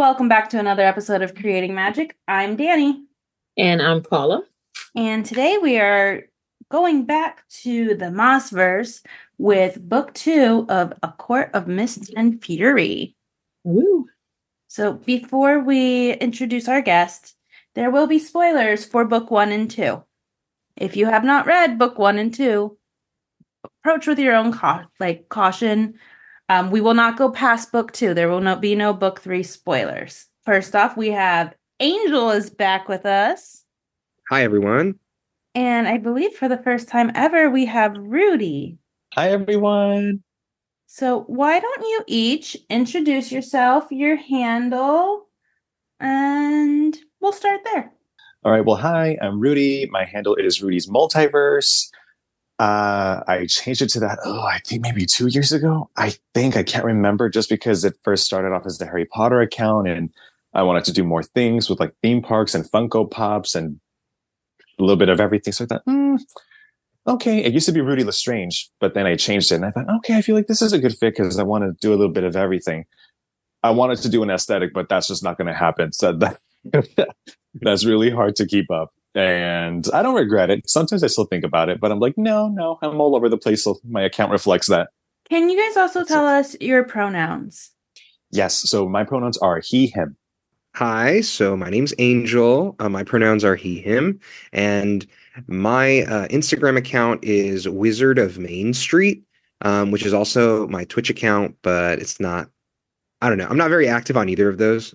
Welcome back to another episode of Creating Magic. I'm Dani. And I'm Paula. And today we are going back to the Maas verse with book 2 of A Court of Mist and Fury. Woo! So before we introduce our guest, there will be spoilers for book 1 and 2. If you have not read book 1 and 2, approach with your own caution. We will not go past book 2. There will be no book 3 spoilers. First off, we have Angel is back with us. Hi, everyone. And I believe for the first time ever, we have Rudy. Hi, everyone. So why don't you each introduce yourself, your handle, and we'll start there. All right. Well, hi, I'm Rudy. My handle is Rudy's Multiverse. I changed it to that, I think maybe 2 years ago. I can't remember, just because it first started off as the Harry Potter account, and I wanted to do more things with like theme parks and Funko Pops and a little bit of everything. So I thought, okay, it used to be Rudy Lestrange, but then I changed it and I thought, okay, I feel like this is a good fit because I want to do a little bit of everything. I wanted to do an aesthetic, but that's just not going to happen. So that's really hard to keep up. And I don't regret it. Sometimes I still think about it, but I'm like, no, I'm all over the place. So my account reflects that. Can you guys also tell us your pronouns? Yes. So my pronouns are he, him. Hi, so my name's Angel. My pronouns are he, him. And my Instagram account is Wizard of Main Street, which is also my Twitch account, but it's not, I don't know. I'm not very active on either of those.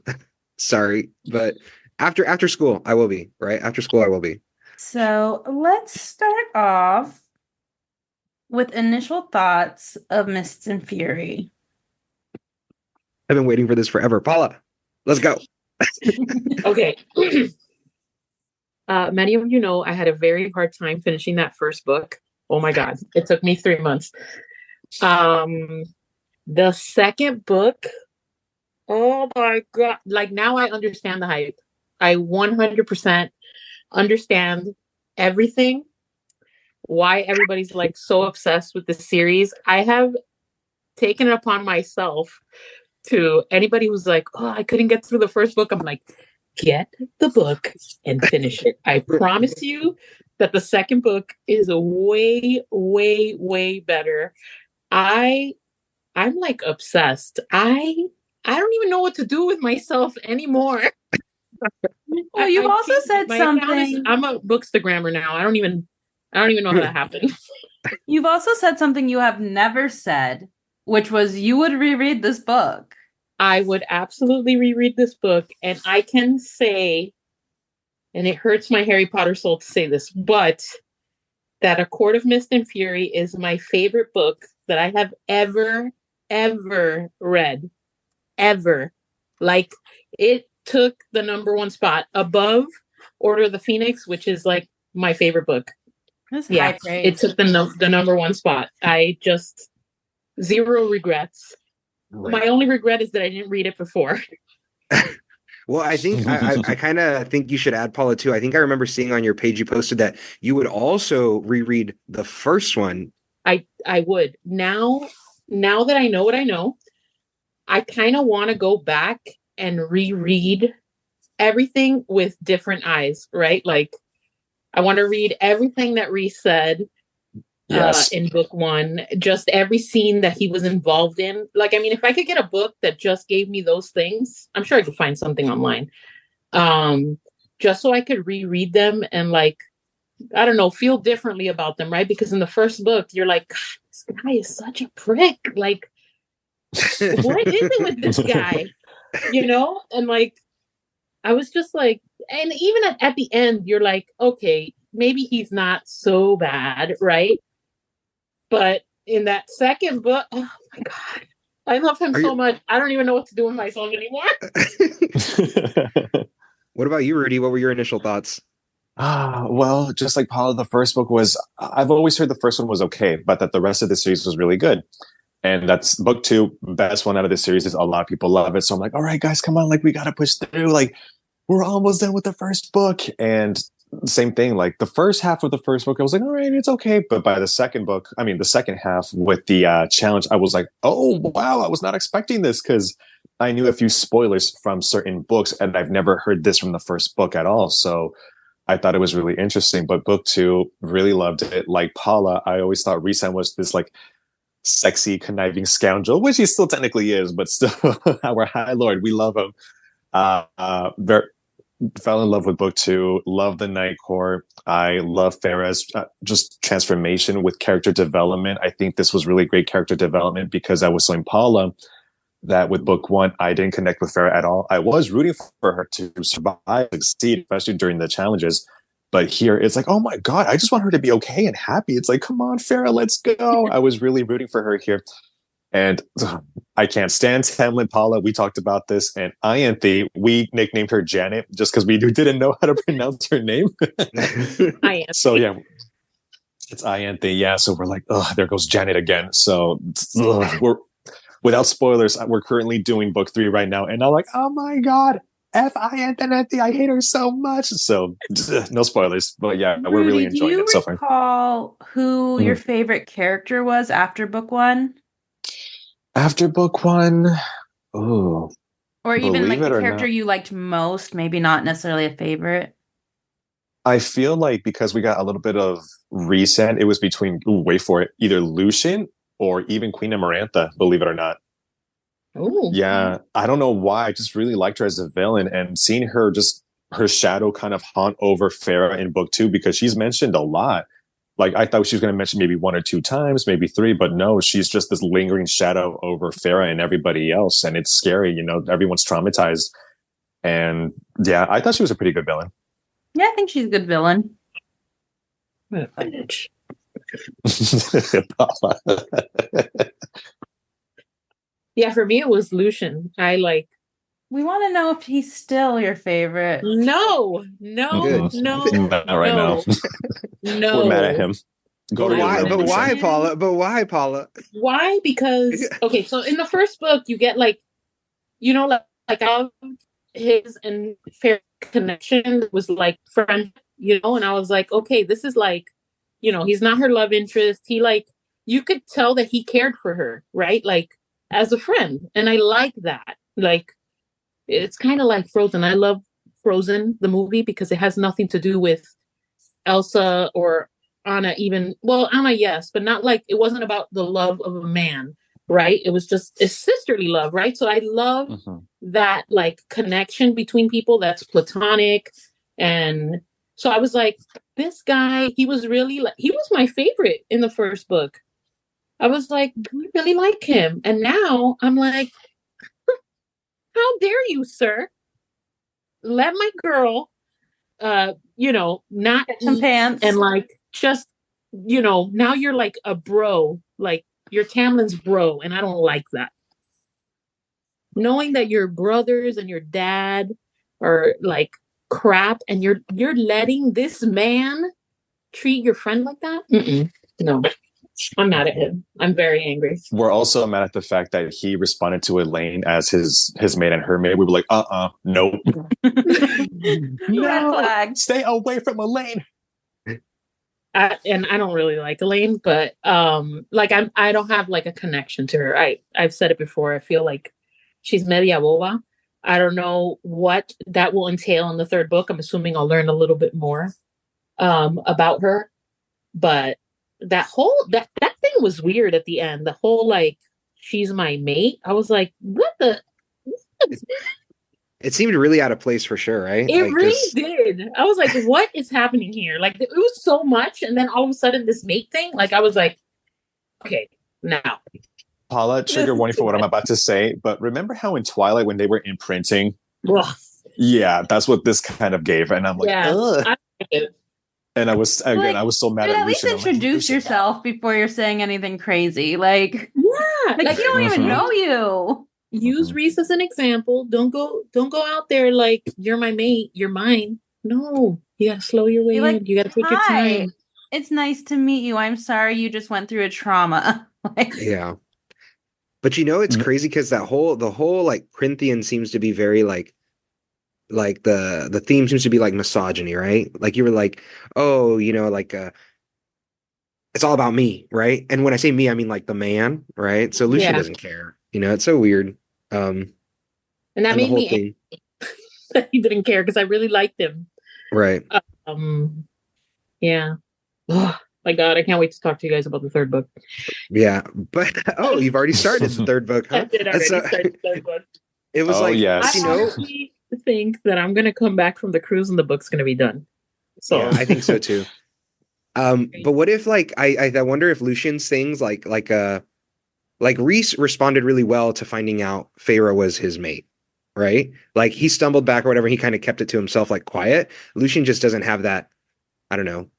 Sorry, but after school, I will be, right? After school, I will be. So let's start off with initial thoughts of Mists and Fury. I've been waiting for this forever. Paula, let's go. Okay. Many of you know I had a very hard time finishing that first book. Oh my God. It took me 3 months. The second book, oh my God. Like, now I understand the hype. I 100% understand everything. Why everybody's like so obsessed with the series. I have taken it upon myself to anybody who's like, I couldn't get through the first book. I'm like, get the book and finish it. I promise you that the second book is a way, way, way better. I'm like obsessed. I don't even know what to do with myself anymore. Well, you've also said something. I'm a bookstagrammer now. I don't even know how that happened. You've also said something you have never said, which was you would reread this book. I would absolutely reread this book, and I can say, and it hurts my Harry Potter soul to say this, but that A Court of Mist and Fury is my favorite book that I have ever read. Ever. Like, it took the number 1 spot above Order of the Phoenix, which is like my favorite book. That's high praise. It took the number 1 spot. I just, zero regrets. Right. My only regret is that I didn't read it before. Well, I think I kind of think you should add Paula too. I think I remember seeing on your page you posted that you would also reread the first one. I would. Now that I know what I know, I kind of want to go back and reread everything with different eyes, right? Like, I want to read everything that Reese said. Yes. In book 1, just every scene that he was involved in. Like, I mean, if I could get a book that just gave me those things, I'm sure I could find something online. Just so I could reread them and, like, I don't know, feel differently about them, right? Because in the first book, you're like, God, this guy is such a prick. Like, what is it with this guy? You know? And, like, I was just like, and even at the end, you're like, okay, maybe he's not so bad, right? But in that second book, oh my God, I love him so much. I don't even know what to do with myself anymore. What about you, Rudy? What were your initial thoughts? Well, just like Paula, the first book was, I've always heard the first one was okay, but that the rest of the series was really good. And that's book 2, best one out of the series. Is a lot of people love it. So I'm like, all right, guys, come on. Like, we got to push through. Like, we're almost done with the first book. And same thing. Like the first half of the first book, I was like, all right, it's okay. But by the second book, I mean, the second half with the challenge, I was like, oh, wow, I was not expecting this because I knew a few spoilers from certain books and I've never heard this from the first book at all. So I thought it was really interesting. But book two, really loved it. Like Paula, I always thought Risan was this like sexy, conniving scoundrel, which he still technically is, but still, our High Lord, we love him. Very, fell in love with book two, love the Night Court. I love Farah's just transformation with character development. I think this was really great character development because I was telling Paula that with book one, I didn't connect with Farah at all. I was rooting for her to survive, succeed, especially during the challenges. But here it's like, oh my God, I just want her to be okay and happy. It's like, come on, Farah, let's go. I was really rooting for her here. And I can't stand Tamlin Paula. We talked about this. And Ianthe, we nicknamed her Janet just because we didn't know how to pronounce her name. So yeah, it's Ianthe. Yeah, so we're like, oh, there goes Janet again. So we're without spoilers, we're currently doing book three right now. And I'm like, oh my God, Ianthe, I hate her so much. So no spoilers. But yeah, Rudy, we're really enjoying it so do you far. recall who your favorite character was after book one? After book one, oh, Or even like believe it the or character not, you liked most, maybe not necessarily a favorite. I feel like because we got a little bit of recent, it was between, wait for it, either Lucian or even Queen Amarantha, believe it or not. Oh, Yeah, I don't know why. I just really liked her as a villain and seeing her just her shadow kind of haunt over Farah in book two because she's mentioned a lot. Like I thought she was going to mention maybe one or two times, maybe three, but no, she's just this lingering shadow over Farah and everybody else. And it's scary, you know, everyone's traumatized. And yeah, I thought she was a pretty good villain. Yeah, I think she's a good villain. yeah, for me it was Lucian. We want to know if he's still your favorite. No, Good. Not right now. no. We're mad at him. Go to your Why? room, But Lucian. why, Paula? But why, Paula? Why? Because okay, so in the first book you get like, you know, like I loved his and Fair connection was like friend, you know, and I was like, okay, this is like, you know, he's not her love interest. He like, you could tell that he cared for her, right? Like as a friend, and I like that. Like it's kind of like Frozen. I love Frozen the movie because it has nothing to do with Elsa or Anna even. Well, Anna, yes, but not like it wasn't about the love of a man, right? It was just a sisterly love, right? So I love that like connection between people that's platonic. And so I was like, this guy, he was really like, he was my favorite in the first book. I was like, I really like him. And now I'm like, how dare you, sir? Let my girl you know, not Get some pants. and like just, you know, now you're like a bro, like you're Tamlin's bro, and I don't like that. Knowing that your brothers and your dad are like crap, and you're letting this man treat your friend like that? Mm-mm. No, I'm mad at him. I'm very angry. We're also mad at the fact that he responded to Elaine as his maid and her maid. We were like, nope. Red flag. Stay away from Elaine. And I don't really like Elaine, but like I don't have like a connection to her. I've said it before. I feel like she's media boba. I don't know what that will entail in the third book. I'm assuming I'll learn a little bit more about her, but that thing was weird at the end. The whole like she's my mate. I was like, what the? It seemed really out of place for sure, right? It like really did. I was like, what is happening here? Like it was so much, and then all of a sudden this mate thing. Like I was like, okay, now. Paula, trigger warning for what I'm about to say, but remember how in Twilight when they were imprinting? Ugh. Yeah, that's what this kind of gave, and I'm like, ugh. I like it. And I was again, I was so mad at least Lucian. introduce yourself before you're saying anything crazy. Like, yeah, like you don't even know you. Use Reese as an example. Don't go out there like you're my mate, you're mine. No, you gotta slow your way in. You gotta take your time. It's nice to meet you. I'm sorry you just went through a trauma. Like, yeah. But you know, it's crazy because the whole like Corinthian seems to be very like like the theme seems to be like misogyny, right? Like you were like, oh, like it's all about me, right? And when I say me, I mean like the man, right? So Lucian Yeah. doesn't care. It's so weird. And that And the made whole me thing, angry that he didn't care because I really liked him. right? Yeah. Oh my God, I can't wait to talk to you guys about the third book. Yeah, but you've already started the third book, I huh? did already So start the third book. it was Oh, like, yes. I honestly think that I'm gonna come back from the cruise and the book's gonna be done. So yeah, I think so too. But what if like I wonder if Lucian's things like Reese responded really well to finding out Feyre was his mate, right? Like he stumbled back or whatever, he kind of kept it to himself, like quiet. Lucian just doesn't have that, I don't know,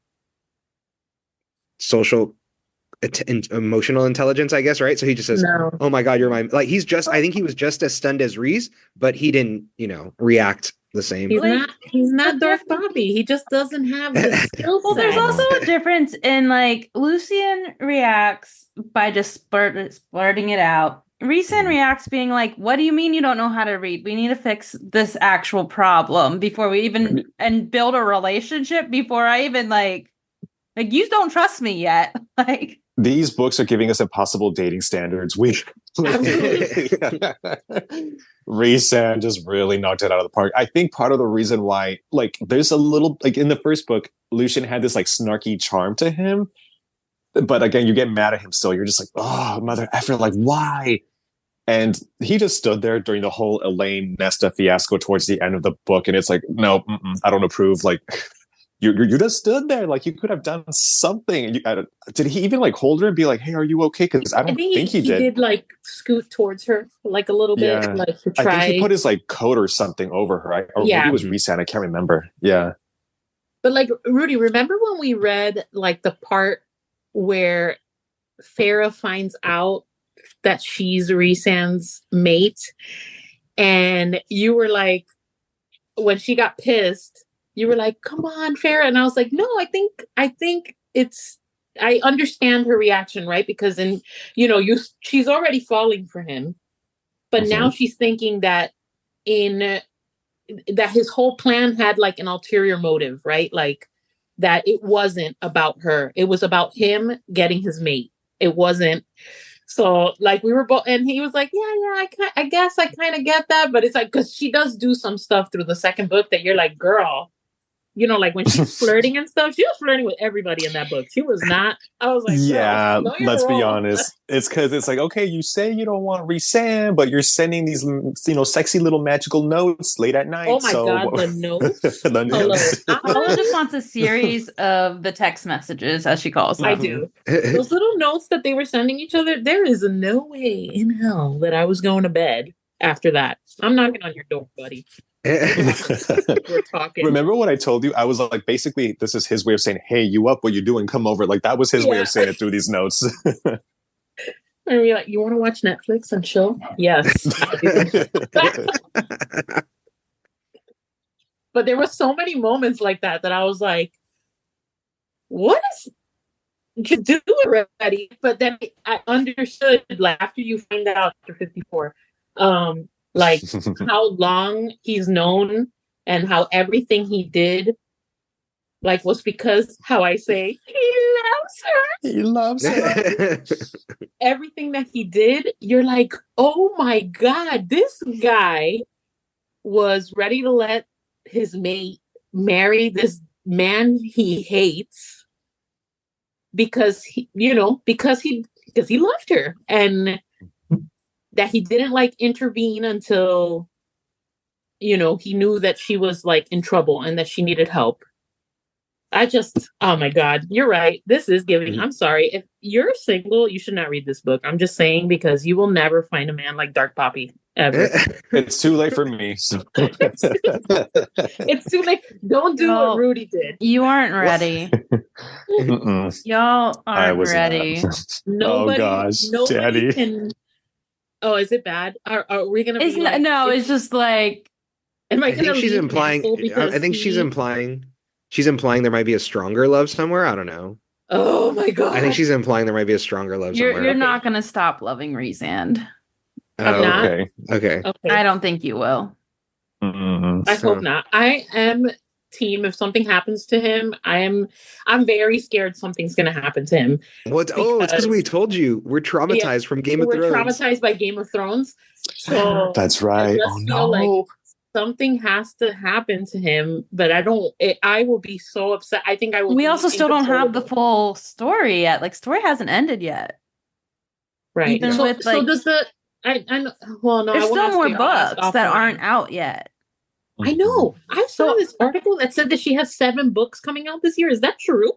social emotional intelligence, I guess, right? So he just says, no. "Oh my God, you're my like." I think he was just as stunned as Reese, but he didn't, react the same. He's not Dark Poppy. He just doesn't have the skill set. Well, there's also a difference in like Lucian reacts by just blurting it out. Rhysand reacts being like, "What do you mean you don't know how to read? We need to fix this actual problem before we even and build a relationship before I even like you don't trust me yet." Like these books are giving us impossible dating standards. Rhysand just really knocked it out of the park. I think part of the reason why, like, there's a little, like, in the first book, Lucian had this, like, snarky charm to him. But again, you get mad at him still. You're just like, oh, mother effer, like, why? And he just stood there during the whole Elaine Nesta fiasco towards the end of the book. And it's like, no, I don't approve. Like, you just stood there. Like, you could have done something. Did he even like hold her and be like, hey, are you okay? Because I don't think he did. He did like scoot towards her like a little bit, like to try. I think he put his like coat or something over her. Maybe it was Rhysand. I can't remember. Yeah. But like, Rudy, remember when we read like the part where Feyre finds out that she's Rhysand's mate, and you were like, when she got pissed, you were like, come on, Feyre. And I was like, no, I think it's, I understand her reaction, right? Because she's already falling for him, but now she's thinking that that his whole plan had like an ulterior motive, right? Like that it wasn't about her. It was about him getting his mate. It wasn't. So like we were both, and he was like, yeah, I guess I kind of get that. But it's like, because she does do some stuff through the second book that you're like, girl, like when she's flirting and stuff, she was flirting with everybody in that book. She was not. I was like, yeah, let's be honest. It's because it's like, okay, you say you don't want Rhysand, but you're sending these, sexy little magical notes late at night. Oh my God, the notes. The notes. Paula just wants a series of the text messages, as she calls them. I do. Those little notes that they were sending each other. There is no way in hell that I was going to bed after that. I'm knocking on your door, buddy. We're talking. Remember what I told you? I was like, basically, this is his way of saying, hey, you up? What you doing? Come over. Like, that was his way of saying it through these notes. And we're like, you want to watch Netflix and chill? Yes. But there were so many moments like that I was like, what is you do it already? But then I understood, like, after you find out after 54, like how long he's known and how everything he did like was because how I say he loves her. Everything that he did, you're like, oh my God, this guy was ready to let his mate marry this man he hates because he loved her, and that he didn't like intervene until, he knew that she was like in trouble and that she needed help. Oh my God, you're right. This is giving, I'm sorry. If you're single, you should not read this book. I'm just saying, because you will never find a man like Dark Poppy ever. It's too late for me. So. It's too late. Don't do what Rudy did. You aren't ready. Y'all aren't ready. Nobody, oh gosh, Daddy. Can... Oh, is it bad? Are we gonna? It's like, no. It's just like. I think she's implying. I think she's implying. She's implying there might be a stronger love somewhere. I don't know. Oh my God. I think she's implying there might be a stronger love somewhere. You're not going to stop loving Rhysand. I'm not. Okay. I don't think you will. I hope So not. I am team. If something happens to him, I'm very scared something's gonna happen to him what? Oh, it's because we because told you we're yeah, traumatized from Game of we're Thrones. traumatized by Game of Thrones. So That's I right. Oh just feel like no. something has to happen to him, but I don't. I will be so upset. I think I will We be also still don't have the inconsolable. full story yet. Like, story hasn't ended yet. Right. Even with So like, does the I know. Well, no, I there's won't still ask more you. I'll ask books that aren't offline. out yet. I know. I saw So this article that said that she has 7 books coming out this year. Is that true?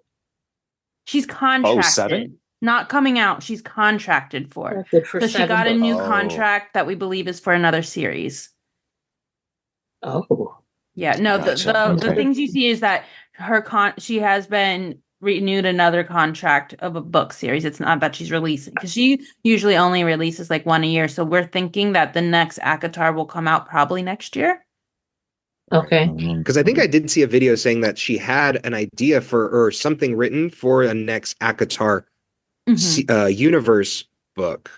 she's Oh, contracted, 7? not coming out. She's contracted for. Contracted for So she 7 got a books. new Oh, contract that we believe is for another series. Oh. Yeah, no, gotcha. the Okay. things you see is that she has been renewed another contract of a book series. It's not that she's releasing because she usually only releases like one a year. So we're thinking that the next Akatar will come out probably next year. Okay. Because I think I did see a video saying that she had an idea for or something written for a next ACOTAR universe book.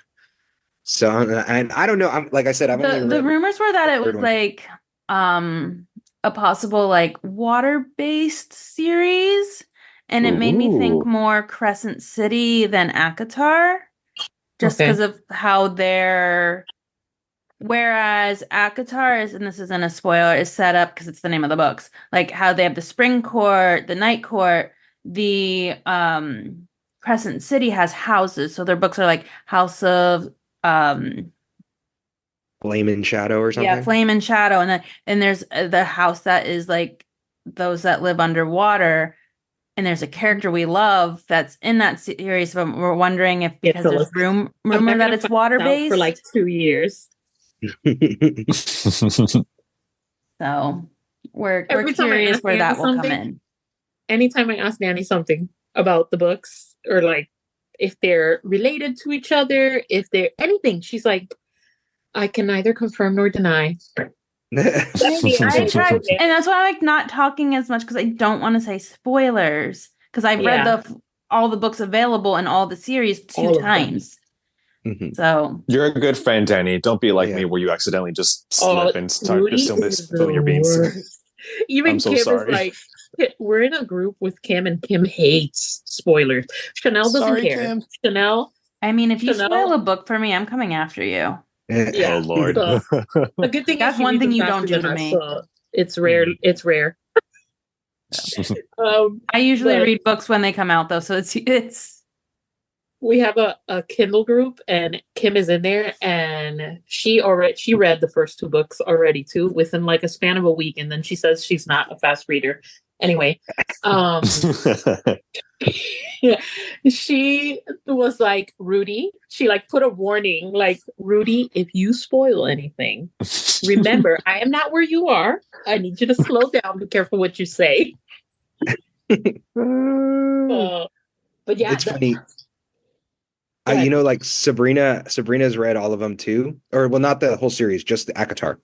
So, and I don't know. I'm like I said, I've only The read rumors were that the it third was one. like a possible like water-based series, and it made me think Ooh. more Crescent City than Akatar, just Okay. because of how they're. Whereas Akatar is, and this isn't a spoiler, is set up because it's the name of the books, like how they have the Spring Court, the Night Court, the Crescent City has houses, so their books are like House of um Flame and Shadow or yeah, something. Flame and Shadow, and then and there's the house that is like those that live underwater, and there's a character we love that's in that series, but we're wondering if Yeah, because so there's let's, I'm rumor not that gonna it's find water this out for based. like 2 years. So we're Every time I curious ask where Danny that will come something, in. anytime I ask Danny something about the books or like if they're related to each other, if they're anything, she's like, I can neither confirm nor deny. Danny, I I try, know this. and that's why I like not talking as much because I don't want to say spoilers because I've read Yeah, all the books available and all the series two all of them. times. So You're a good friend, Danny. Don't be like me Yeah. where you accidentally just Oh, slip and start Rudy is spilling your the beans. worst. I'm Even so Kim is sorry. like, we're in a group with Kim, and Kim hates spoilers. Chanel doesn't Sorry, care. Kim. Chanel, I mean, if you spoil Chanel, a book for me, I'm coming after you. Oh, yeah. Lord. So the good thing is That's she one reads thing them you don't faster do than to us, me. so it's rare. It's rare. I usually But read books when they come out, though, so it's. we have a Kindle group, and Kim is in there, and she read the first 2 books already too within like a span of a week, and then she says she's not a fast reader. Anyway, um, yeah, she was like, Rudy, she like put a warning, like, Rudy, if you spoil anything, remember, I am not where you are. I need you to slow down. Be careful what you say. But yeah, It's funny. go ahead. Like Sabrina's read all of them too, or well, not the whole series, just the ACOTAR,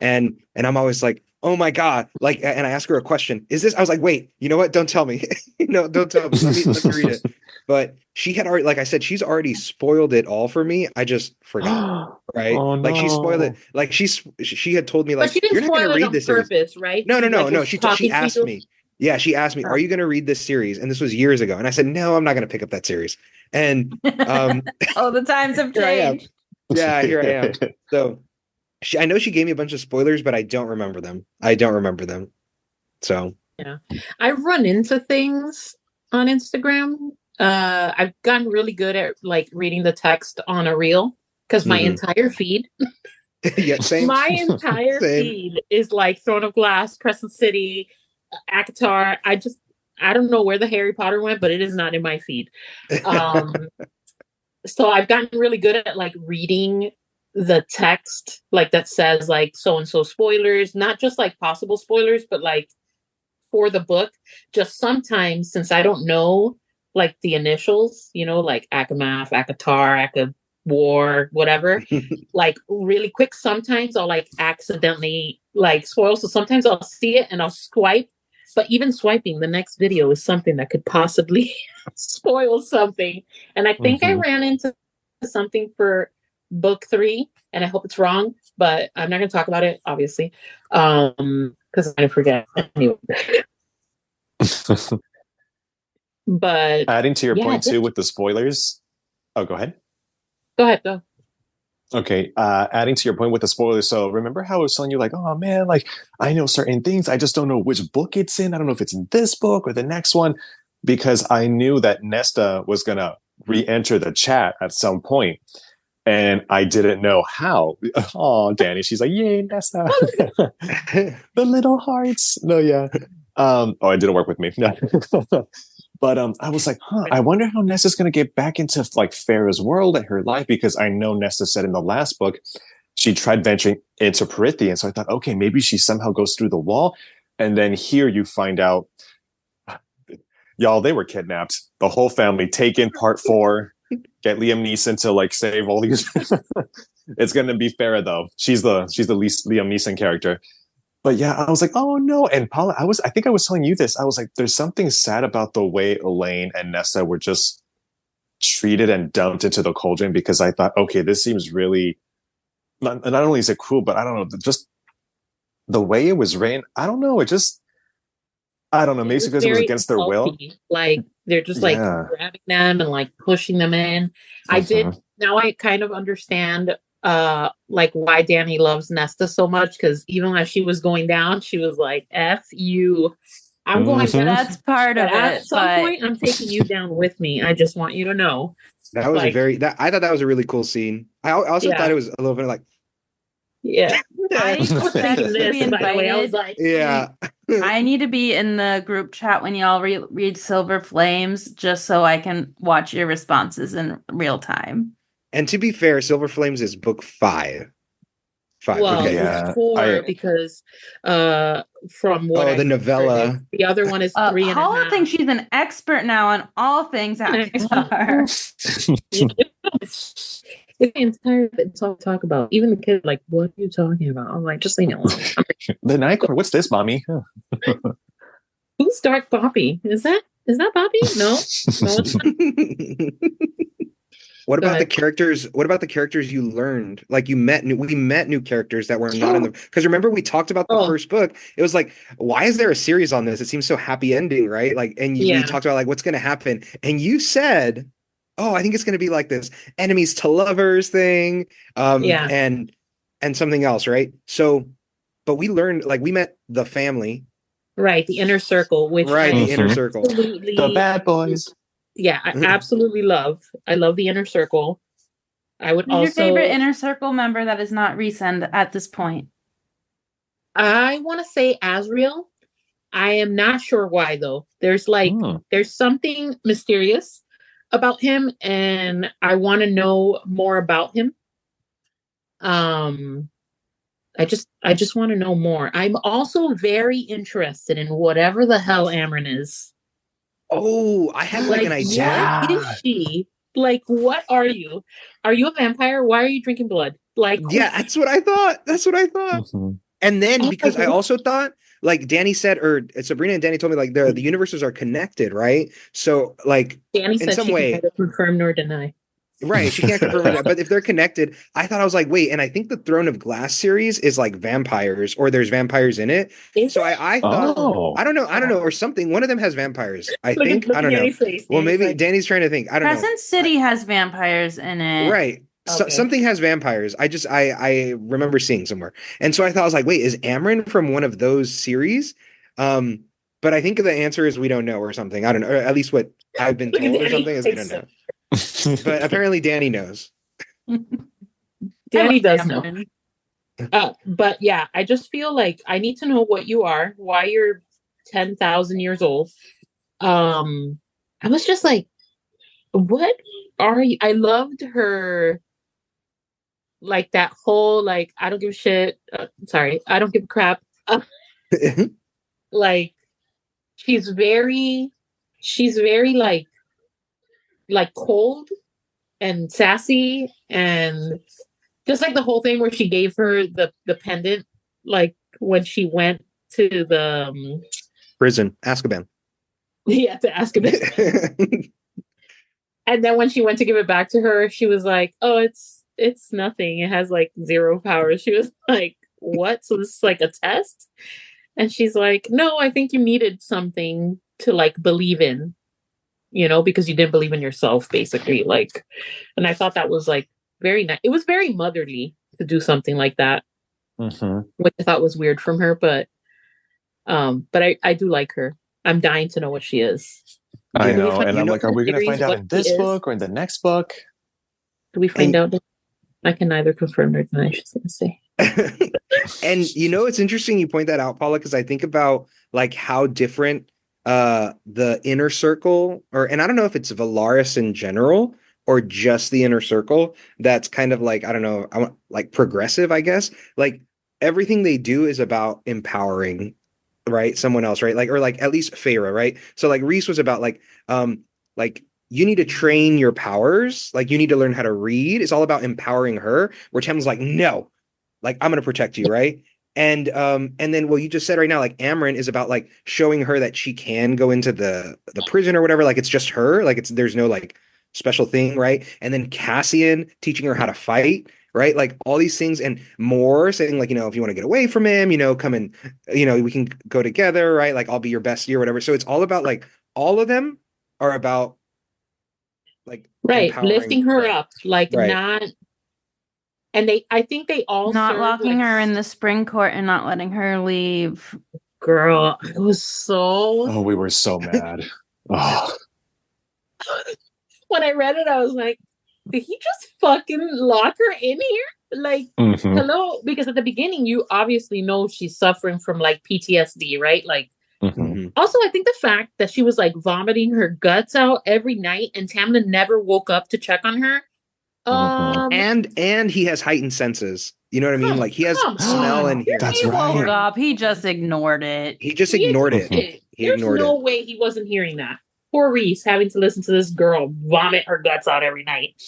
and I'm always like, oh my god, like, and I ask her a question, is this? I was like, wait, you know what? Don't tell me, don't tell me. Let me read it. But she had already, like I said, she's already spoiled it all for me. I just forgot, right? Oh Like she spoiled it. no. Like she had told me But like, she didn't you're not going to spoil it read on this series. purpose, right? No, no, She no, like no. was She talking to asked you. me. Yeah, she asked me, "Are Oh. you going to read this series?" And this was years ago, and I said, "No, I'm not going to pick up that series." And Oh, the times have here I am. changed. Yeah, here I am. So I know she gave me a bunch of spoilers, but I don't remember them. I don't remember them. So Yeah. I've run into things on Instagram. I've gotten really good at like reading the text on a reel because my mhm. entire feed, Yeah, same, my entire same. feed is like Throne of Glass, Crescent City, Akatar. I don't know where the Harry Potter went, but it is not in my feed. Um, so I've gotten really good at like reading the text like that says like so and so spoilers, not just like possible spoilers, but like for the book. Just sometimes, since I don't know like the initials, like Akamath, Akatar, Aka War, whatever, like really quick, sometimes I'll like accidentally like spoil. So sometimes I'll see it and I'll swipe. But even swiping the next video is something that could possibly spoil something. And I think I ran into something for book 3, and I hope it's wrong, but I'm not going to talk about it, obviously, because I'm going to forget anyway. But Adding to your yeah, point too with the spoilers. Oh, go ahead. go ahead, go. Okay, adding to your point with the spoilers. So remember how I was telling you, like, oh man, like I know certain things, I just don't know which book it's in. I don't know if it's in this book or the next one, because I knew that Nesta was gonna re-enter the chat at some point, and I didn't know how. Oh, Dani, she's like, yay, Nesta, the little hearts. No, yeah. Oh, it didn't work with me. But I was like, I wonder how Nesta's going to get back into like Farah's world and her life, because I know Nesta said in the last book she tried venturing into Prythian. So I thought, okay, maybe she somehow goes through the wall. And then here you find out, y'all, they were kidnapped. The whole family taken, part 4. Get Liam Neeson to like save all these. It's going to be Farah though. She's the least Liam Neeson character. But yeah, I was like, oh no. And Paula, I think I was telling you this. I was like, there's something sad about the way Elaine and Nesta were just treated and dumped into the cauldron, because I thought, okay, this seems really, not only is it cruel, but I don't know, just the way it was written. I don't know. I don't know. Maybe because it was against their will. Like they're just like grabbing them and like pushing them in. Now I kind of understand like why Dani loves Nesta so much, because even as she was going down, she was like, F you, I'm going down. That's part of it. At some point I'm taking you down with me. I just want you to know. That was I thought that was a really cool scene. I also thought it was a little bit like, I need to be invited. I was like, I need to be in the group chat when y'all read Silver Flames, just so I can watch your responses in real time. And to be fair, Silver Flames is book 5. Well, okay. 4 because from what the novella. The other one is 3.5. Paula thinks she's an expert now on all things Avatar. It's the entire talk about. Even the kids like, what are you talking about? I'm like, just leave me alone. The night court. What's this, mommy? Who's Dark Poppy? Is that Poppy? No, it's not. What about the characters? What about the characters you learned? Like we met new characters that were not in the, because remember we talked about the first book. It was like, why is there a series on this? It seems so happy ending, right? Like, and we talked about like what's going to happen, and you said, oh, I think it's going to be like this enemies to lovers thing, and something else, right? So, but we learned, like, we met the family, right? The inner circle, which the inner circle, the bad boys. Yeah, I absolutely love. I love the inner circle. I would Who's your favorite inner circle member that is not recent at this point? I want to say Asriel. I am not sure why though. There's there's something mysterious about him, and I want to know more about him. I just want to know more. I'm also very interested in whatever the hell Amryn is. Oh, I had like an idea. What is she? Like, what are you? Are you a vampire? Why are you drinking blood? Like, that's what I thought. Mm-hmm. And then because I also thought, like Dani said, or Sabrina and Dani told me, like the universes are connected, right? So, like, Dani said, in some way, neither confirm nor deny. Right, she can't confirm that. But if they're connected, I was like, wait, and I think the Throne of Glass series is like vampires, or there's vampires in it. So I thought, I don't know, or something. One of them has vampires. I think. I don't know. Well, maybe Dani's trying to think. I don't know. Crescent City has vampires in it. Right. Okay. So, something has vampires. I remember seeing somewhere. And so I was like, wait, is Amryn from one of those series? But I think the answer is we don't know, or something. I don't know. Or at least what I've been told or something is we don't know. But apparently Dani knows. Dani does know. But yeah, I just feel like I need to know what you are, why you're 10,000 years old. I was just like, what are you? I loved her, like that whole, like, I don't give a shit. I don't give a crap. Like, she's very like cold and sassy, and just like the whole thing where she gave her the pendant, like when she went to the prison, Azkaban. Yeah, to Azkaban. And then when she went to give it back to her, she was like, "Oh, it's it's nothing. It has like 0 powers. She was like, what? So this is like a test? And she's like, no, I think you needed something to like believe in, because you didn't believe in yourself, basically. Like, and I thought that was like very nice. It was very motherly to do something like that, which I thought was weird from her, but I do like her. I'm dying to know what she is. I Do we know, find and I'm out like, in are the we going to series find out what in she this is? book or in the next book? Do we find out? I can neither confirm nor deny, I should say. And it's interesting you point that out, Paula, because I think about like how different the inner circle, and I don't know if it's Valaris in general or just the inner circle that's kind of like, I don't know, like progressive, I guess. Like everything they do is about empowering, right? Someone else, right? Like, or like at least Feyre, right? So like Reese was about like you need to train your powers, like you need to learn how to read. It's all about empowering her, where Tamlin's like, no, like I'm gonna protect you, right? And then what you just said right now, like Amryn is about like showing her that she can go into the prison or whatever, like it's just her, like there's no like special thing, right? And then Cassian teaching her how to fight, right? Like all these things and more, saying like, if you want to get away from him, come and we can go together, right? Like I'll be your bestie or whatever. So it's all about like all of them are about like Right, empowering, lifting her up, like right. not. And I think they all not serve, locking like, her in the spring court and not letting her leave. Girl, I was so. Oh, we were so mad. Oh. When I read it, I was like, did he just fucking lock her in here? Like, hello? Because at the beginning, you obviously know she's suffering from like PTSD, right? Like, also, I think the fact that she was like vomiting her guts out every night and Tamlin never woke up to check on her. And he has heightened senses. You know what I mean? Like he has smell and hearing. That's He woke right. up. He just ignored it. He just ignored it. He There's ignored no it. way he wasn't hearing that. Poor Reese having to listen to this girl vomit her guts out every night.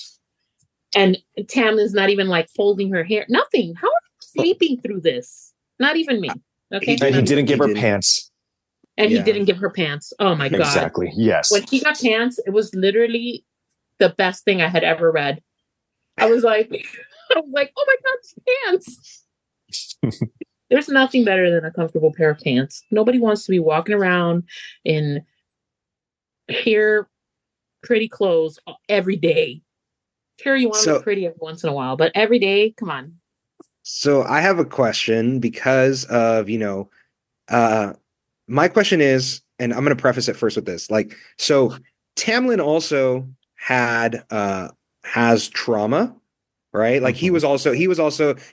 And Tamlin's not even like folding her hair. Nothing. How are you sleeping through this? Not even me. Okay. And he didn't give her pants. And he didn't give her pants. Oh my God. Exactly. Yes. When she got pants, it was literally the best thing I had ever read. I was like, oh my God, pants. There's nothing better than a comfortable pair of pants. Nobody wants to be walking around in hair pretty clothes every day. Sure, you want to look pretty every once in a while, but every day, come on. So I have a question because of, my question is, and I'm going to preface it first with this, like, so Tamlin also has trauma, right? Like he was also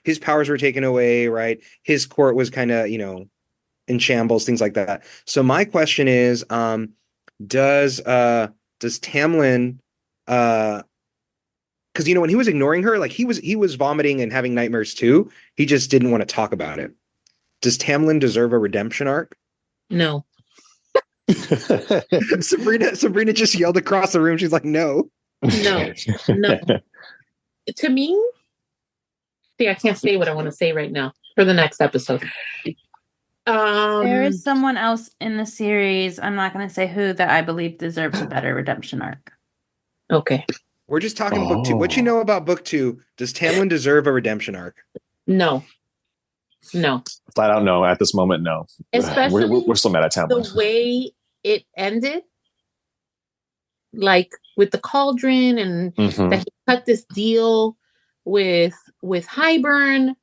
his powers were taken away, right? His court was kind of, in shambles, things like that. So my question is, does Tamlin, because when he was ignoring her, like he was vomiting and having nightmares too. He just didn't want to talk about it. Does Tamlin deserve a redemption arc? No. Sabrina just yelled across the room. She's like, no. No. To me, see, I can't say what I want to say right now for the next episode. There is someone else in the series, I'm not going to say who, that I believe deserves a better redemption arc. Okay. We're just talking book 2. What you know about book 2? Does Tamlin deserve a redemption arc? No. Flat out no. At this moment, no. Especially we're still mad at Tamlin. The way it ended, like with the cauldron, and that he cut this deal with Hybern,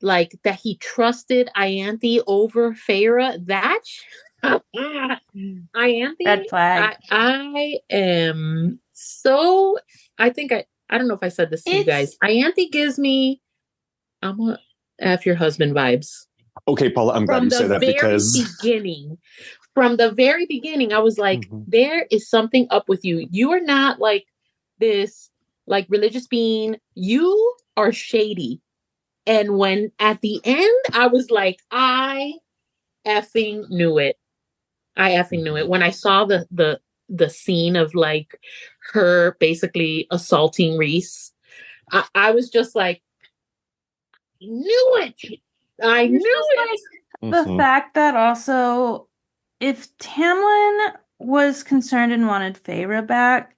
like that he trusted Ianthe over Feyre. That Ianthe, red flag. I am so. I think I don't know if I said this to you guys. Ianthe gives me, I'm gonna F your husband vibes. Okay, Paula, I'm glad you said that because from the very beginning, I was like, there is something up with you. You are not like this, like religious being. You are shady. And when at the end, I was like, I effing knew it. When I saw the scene of like her basically assaulting Reese, I was just like, I knew it. The fact that also, if Tamlin was concerned and wanted Feyre back,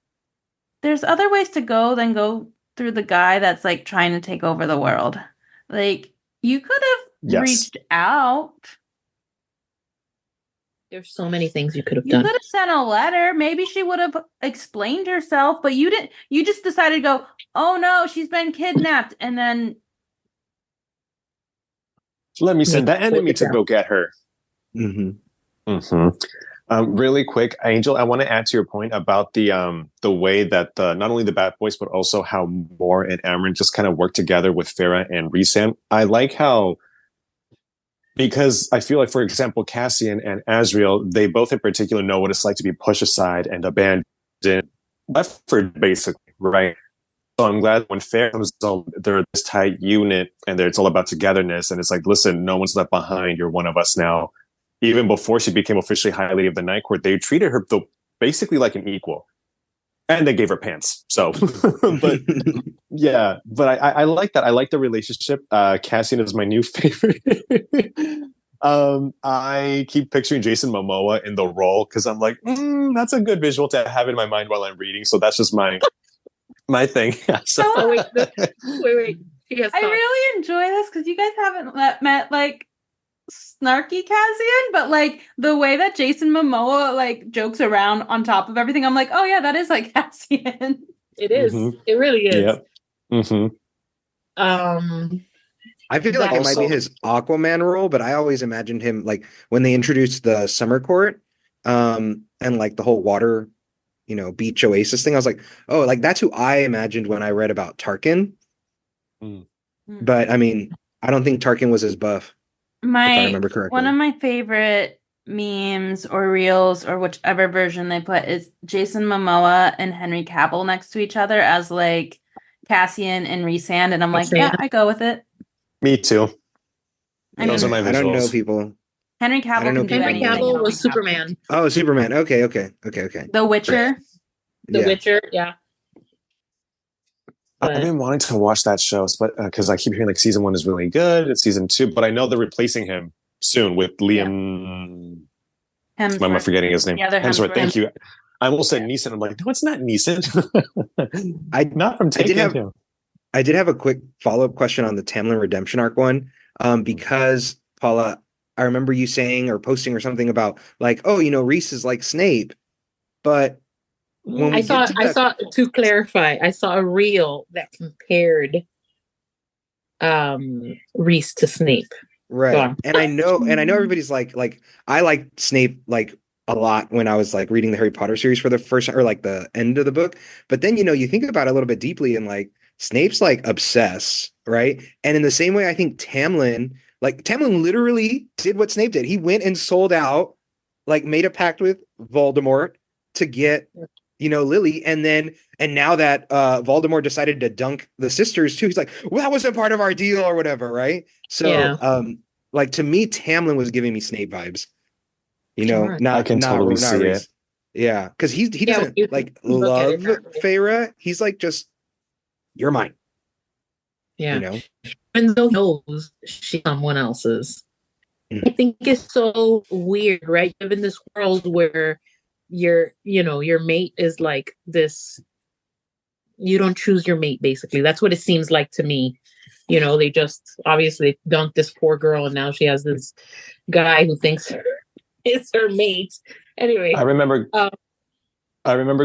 there's other ways to go than go through the guy that's like trying to take over the world. Like, you could have reached out. There's so many things you could have You done. could have sent a letter. Maybe she would have explained herself, but you didn't. You just decided to go, oh no, she's been kidnapped. And then Let me send that enemy to go get her. Really quick, Angel, I want to add to your point about the way that not only the Bad Boys, but also how Moore and Amryn just kind of work together with Farah and Rhysand. I like how, because I feel like, for example, Cassian and Azriel, they both in particular know what it's like to be pushed aside and abandoned, left for basically, right? So I'm glad when Farah comes on, they're this tight unit and it's all about togetherness. And it's like, listen, no one's left behind. You're one of us now. Even before she became officially High Lady of the Night Court, they treated her basically like an equal. And they gave her pants. So, but yeah, but I like that. I like the relationship. Cassian is my new favorite. I keep picturing Jason Momoa in the role because I'm like, that's a good visual to have in my mind while I'm reading. So that's just my thing. So, wait. I really enjoy this because you guys haven't met like snarky Cassian, but like the way that Jason Momoa like jokes around on top of everything, I'm like, oh yeah, that is like Cassian. It is. It really is. Yep. I feel like it might be his Aquaman role, but I always imagined him like when they introduced the summer court, and like the whole water, beach oasis thing. I was like, oh, like that's who I imagined when I read about Tarkin. But I mean, I don't think Tarkin was as buff. If I remember correctly. One of my favorite memes or reels or whichever version they put is Jason Momoa and Henry Cavill next to each other as like Cassian and Rhysand, and I'm like, yeah, I go with it. Me too. Those are my visuals. I don't know people. Henry Cavill was Superman. Oh, Superman. Okay. The Witcher. Witcher, yeah. I've been wanting to watch that show, but because I keep hearing like season 1 is really good, it's season 2, but I know they're replacing him soon with Liam. Hemsworth. Why am I forgetting his name? Hemsworth. Thank you. I almost said Neeson. I'm like, no, it's not Neeson. Not from Taken. I did have a quick follow-up question on the Tamlin Redemption arc one, because Paula, I remember you saying or posting or something about like, oh, Rhys is like Snape, but when I saw to clarify, I saw a reel that compared Rhys to Snape. Right. And I know everybody's like I liked Snape like a lot when I was like reading the Harry Potter series for the first or like the end of the book. But then, you think about it a little bit deeply and like Snape's like obsessed, right? And in the same way, I think Tamlin literally did what Snape did. He went and sold out, like made a pact with Voldemort to get Lily, and now that Voldemort decided to dunk the sisters too, he's like, well, that wasn't part of our deal or whatever, right? So like to me, Tamlin was giving me Snape vibes. I can totally see it. Yeah, because he doesn't like love Farah. He's like, just you're mine. Yeah. Even though he knows she's someone else's. I think it's so weird, right? Live in this world where your mate is like this. You don't choose your mate, basically. That's what it seems like to me. They just obviously dunked this poor girl, and now she has this guy who thinks it's her mate. Anyway, I remember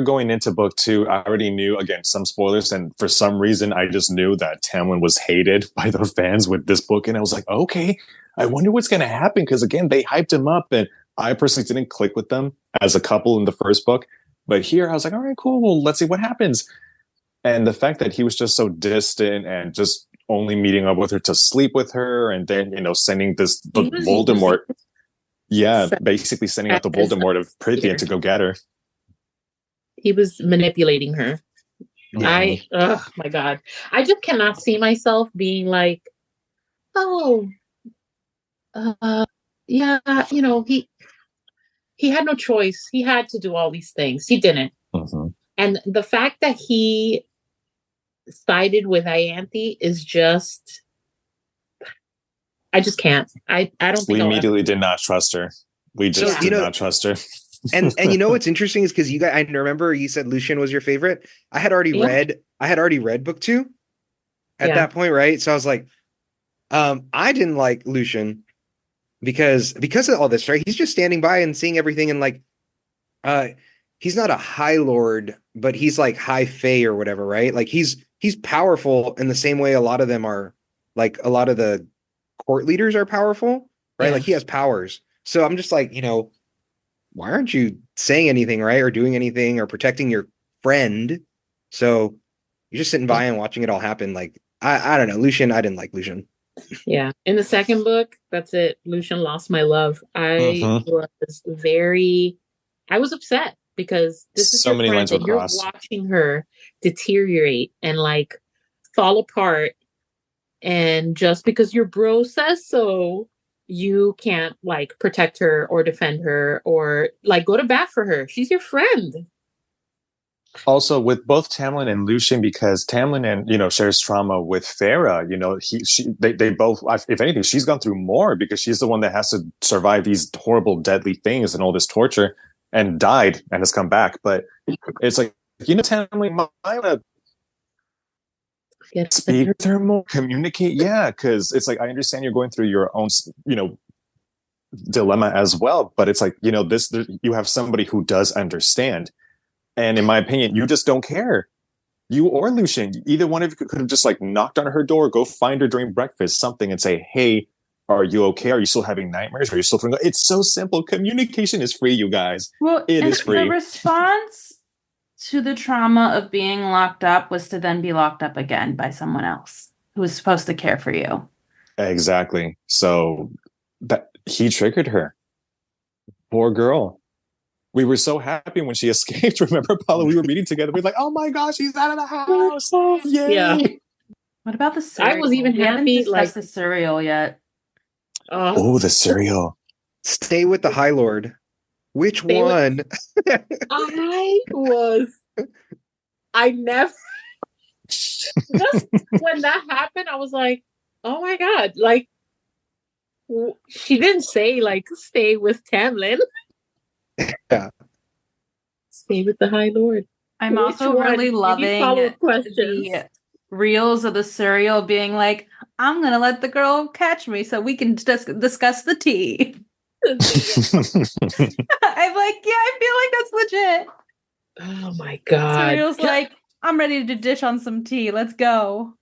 going into book 2. I already knew, again, some spoilers, and for some reason, I just knew that Tamlin was hated by the fans with this book, and I was like, okay, I wonder what's going to happen, because again, they hyped him up, and I personally didn't click with them as a couple in the first book, but here I was like, all right, cool, well, let's see what happens. And the fact that he was just so distant and just only meeting up with her to sleep with her, and then sending this Voldemort, basically sending out the Voldemort of Prythian to go get her. He was manipulating her. Oh my God, I just cannot see myself being like, he had no choice. He had to do all these things. He didn't. And the fact that he sided with Ianthe is just, I just can't. I don't think we immediately did not trust her. We just did not trust her. and what's interesting is because you guys, I remember you said Lucien was your favorite. I had already read I had already read book 2 at Yeah. that point, right? So I was like, I didn't like Lucian because of all this, right? He's just standing by and seeing everything, and like, uh, he's not a High Lord, but he's like High Fae or whatever, right? Like he's powerful in the same way a lot of them are, like a lot of the court leaders are powerful, right? Yeah. Like he has powers. So I'm just like, why aren't you saying anything, right? Or doing anything or protecting your friend? So you're just sitting by and watching it all happen. Like, I don't know. Lucian, I didn't like Lucian. Yeah. In the second book, that's it. Lucian lost my love. I was upset because this is So your many friend lines were and you're crossed. watching her deteriorate and like fall apart. And just because your bro says so, you can't like protect her or defend her or like go to bat for her. She's your friend. Also, with both Tamlin and Lucian, because Tamlin and shares trauma with Farah. They both. If anything, she's gone through more because she's the one that has to survive these horrible, deadly things and all this torture, and died and has come back. But it's like Tamlin might speak with her more, communicate. Yeah, because it's like I understand you're going through your own dilemma as well, but it's like you have somebody who does understand. And in my opinion, you just don't care. You or Lucian, either one of you could have just like knocked on her door, go find her during breakfast, something, and say, "Hey, are you okay? Are you still having nightmares? Are you still feeling?" It's so simple. Communication is free, you guys. Well, It is free. The response to the trauma of being locked up was to then be locked up again by someone else who was supposed to care for you. Exactly. So that he triggered her. Poor girl. We were so happy when she escaped. Remember, Paula? We were reading together. We were like, "Oh my gosh, she's out of the house! Yay!" Yeah. What about the cereal? I was even we haven't happy, discussed the cereal yet. Oh, the cereal. Stay with the High Lord. Which one? I never. Just when that happened, I was like, "Oh my god!" Like, she didn't say like, "Stay with Tamlin." Yeah. Stay with the High Lord. I'm also really loving the reels of the cereal being like, "I'm gonna let the girl catch me so we can discuss the tea." I'm like, yeah, I feel like that's legit. Oh my god! Cereal's like, I'm ready to dish on some tea. Let's go.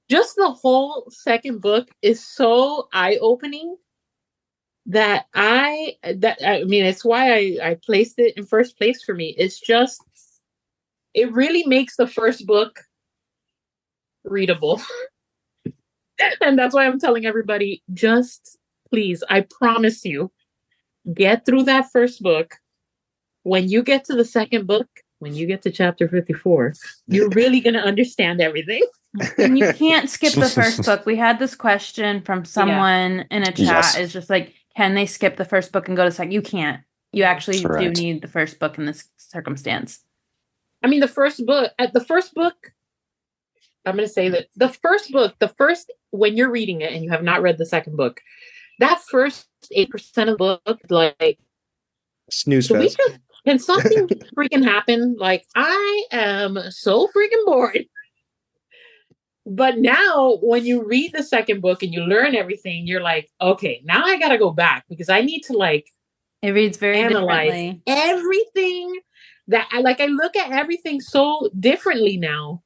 Just the whole second book is so eye-opening that I mean, it's why I placed it in first place for me. It's just, it really makes the first book readable. And that's why I'm telling everybody, just please, I promise you, get through that first book. When you get to the second book, when you get to chapter 54, you're really going to understand everything. And you can't skip the first book. We had this question from someone in a chat. Yes. It's just like, can they skip the first book and go to second? You can't. You actually do need the first book in this circumstance. I mean, the first book, I'm going to say that the first, when you're reading it and you have not read the second book, that first 8% of the book, like, snooze fest. Can something freaking happen? Like, I am so freaking bored. But now when you read the second book and you learn everything, you're like, okay, now I got to go back because I need to like, it reads very analyze differently. Everything that I look at everything so differently now,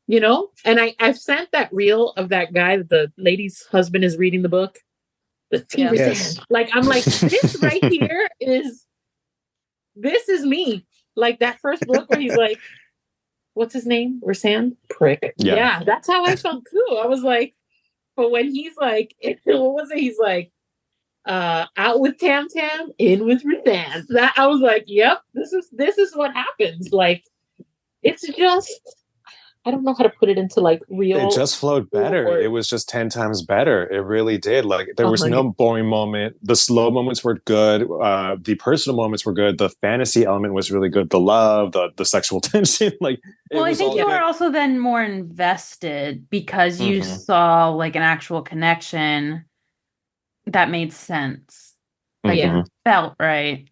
and I've sent that reel of that guy that the lady's husband is reading the book. The tea with Yes. Like, I'm like, this right here this is me. Like that first book where he's like, what's his name? Rasan? Prick. Yeah, that's how I felt too. I was like, but when he's like, what was it? He's like, out with Tam Tam, in with Rasan. That I was like, yep, this is what happens. Like, it's just, I don't know how to put it into like real. It just flowed better. It was just 10 times better. It really did. Like there was no boring moment. The slow moments were good. The personal moments were good. The fantasy element was really good. The love, the sexual tension. Like, well, I think you were also then more invested because you saw like an actual connection that made sense. Like it felt right.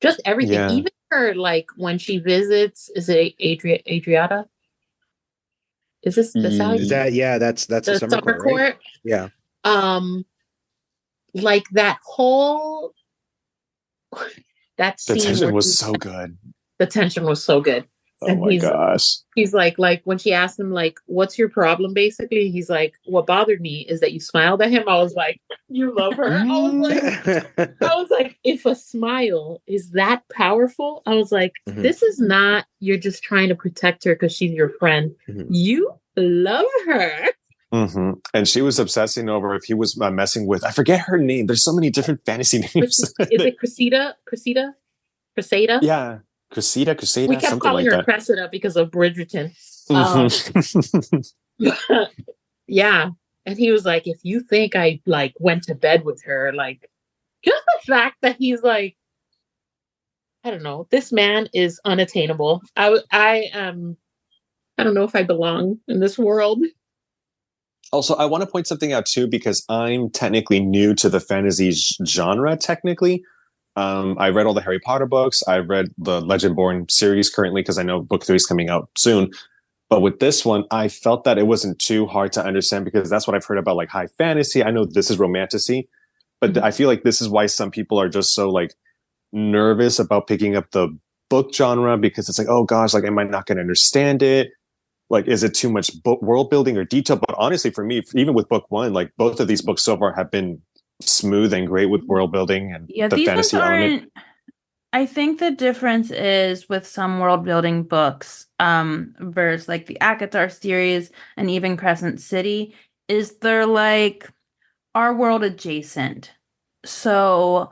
Just everything. Yeah. Even her, like, when she visits, is it Adriata? Is this how Is that, yeah, that's the the summer summer court, right? court? Yeah. Um, like that whole that The scene tension where was so good. the tension was so good. Oh And my gosh. he's like when she asked him, like, what's your problem, basically, he's like, what bothered me is that you smiled at him. I was like, you love her. I was like, if a smile is that powerful, I was like, Mhm. this is not, you're just trying to protect her because she's your friend. Mhm. You love her. Mm-hmm. And she was obsessing over if he was messing with, I forget her name. There's so many different fantasy names. Is it Cressida? Cressida? Yeah. Cressida, We kept something calling like her that. Cressida because of Bridgerton. Mm-hmm. Yeah. And he was like, if you think I like went to bed with her, like, just the fact that he's like, I don't know, this man is unattainable. I don't know if I belong in this world. Also, I want to point something out too, because I'm technically new to the fantasy genre, technically. I read all the Harry Potter books. I read the Legendborn series currently because I know book 3 is coming out soon. But with this one, I felt that it wasn't too hard to understand because that's what I've heard about, like, high fantasy. I know this is romantasy, but I feel like this is why some people are just so, like, nervous about picking up the book genre, because it's like, oh gosh, like, am I not going to understand it? Like, is it too much world building or detail? But honestly, for me, even with book 1, like, both of these books so far have been smooth and great with world building and Yeah, the these ones fantasy element. aren't. I think the difference is with some world building books, versus like the Akatar series and even Crescent City, is they're like our world adjacent. So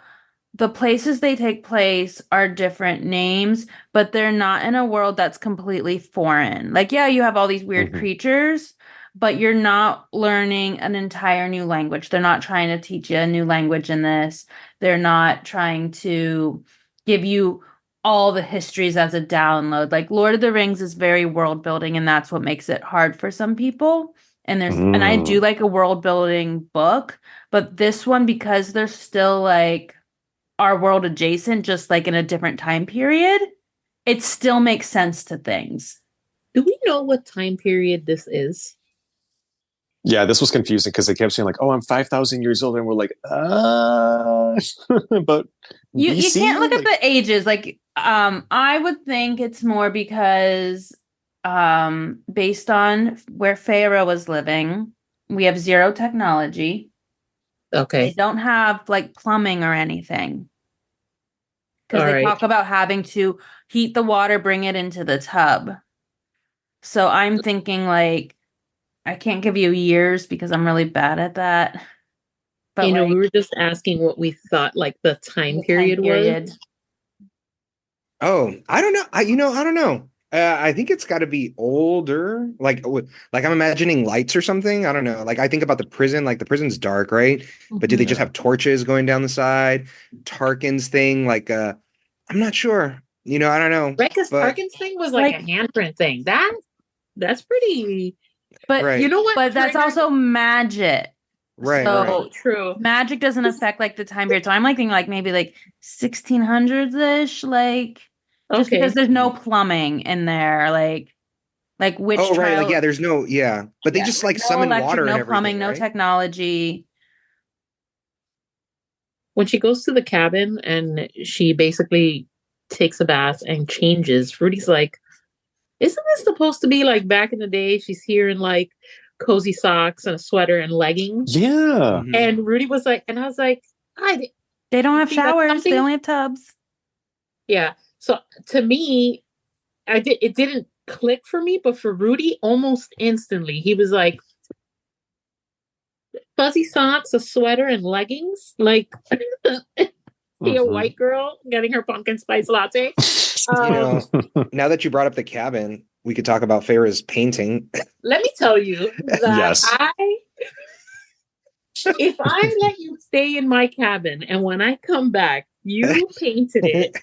the places they take place are different names, but they're not in a world that's completely foreign. Like, yeah, you have all these weird creatures, but you're not learning an entire new language. They're not trying to teach you a new language in this. They're not trying to give you all the histories as a download. Like Lord of the Rings is very world building, and that's what makes it hard for some people. And I do like a world building book, but this one, because they're still like our world adjacent, just like in a different time period, it still makes sense to things. Do we know what time period this is? Yeah, this was confusing because they kept saying, like, oh, I'm 5,000 years old. And we're like, but You BC? can't look at Like, the ages. Like, I would think it's more because based on where Pharaoh was living, we have zero technology. They Okay. don't have like plumbing or anything. Because All they right. talk about having to heat the water, bring it into the tub. So I'm thinking like I can't give you years because I'm really bad at that. But You know, like we were just asking what we thought like the time the period time period. was. Oh, I don't know. I don't know. I think it's got to be older. Like I'm imagining lights or something. I don't know. Like I think about the prison. Like the prison's dark, right? But do they just Yeah. have torches going down the side? Tarkin's thing, like I'm not sure. I don't know. Right, because But Tarkin's thing was like a handprint thing. That's pretty. But You know what? but that's also magic. right, So right. True. magic doesn't affect like the time period. So I'm like thinking like maybe like 1600s-ish, like just Okay. because there's no plumbing in there, like witch Oh, right. Like trial. yeah, there's no yeah. But they Yeah, just like no summon electric, water and no plumbing, everything, no right? technology. When she goes to the cabin and she basically takes a bath and changes, Rudy's like, isn't this supposed to be like back in the day? She's here in like cozy socks and a sweater and leggings. Yeah. Mhm. And Rudy was like, and I was like, They don't have see, that's showers, something- they only have tubs. yeah. So to me, it didn't click for me, but for Rudy, almost instantly, he was like, fuzzy socks, a sweater, and leggings. Like, see a white girl getting her pumpkin spice latte. Now that you brought up the cabin, we could talk about Farah's painting. Let me tell you that Yes. if I let you stay in my cabin and when I come back, you painted it.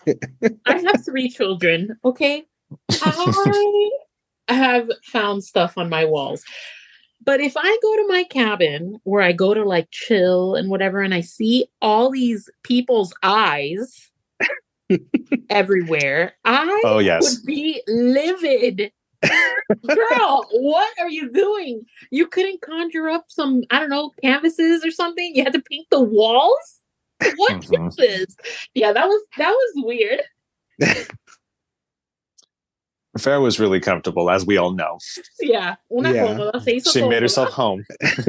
I have 3 children, okay? I have found stuff on my walls. But if I go to my cabin where I go to like chill and whatever, and I see all these people's eyes, everywhere, I yes. would be livid. Girl, what are you doing? You couldn't conjure up some, I don't know, canvases or something? You had to paint the walls? What is this? Yeah, that was weird. Farrah was really comfortable, as we all know. Yeah, una Yeah. cómoda, se hizo She made cómoda. herself home.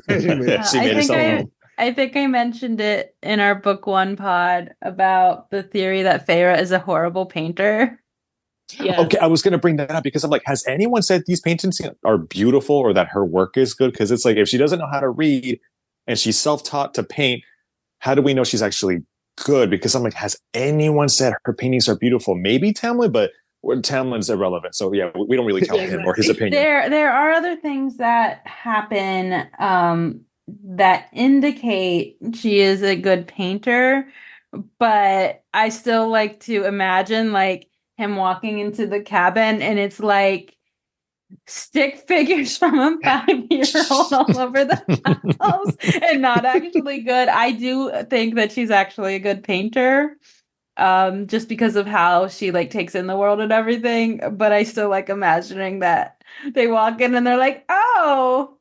She made- She made herself home. I think I mentioned it in our book one pod about the theory that Feyre is a horrible painter. Yes. Okay, I was going to bring that up because I'm like, has anyone said these paintings are beautiful or that her work is good? Because it's like, if she doesn't know how to read and she's self-taught to paint, how do we know she's actually good? Because I'm like, has anyone said her paintings are beautiful? Maybe Tamlin, but Tamlin's irrelevant. So yeah, we don't really count him or his opinion. There are other things that happen that indicate she is a good painter, but I still like to imagine like him walking into the cabin and it's like stick figures from a 5-year-old all over the house and not actually good. I do think that she's actually a good painter. Just because of how she like takes in the world and everything, but I still like imagining that they walk in and they're like, "Oh,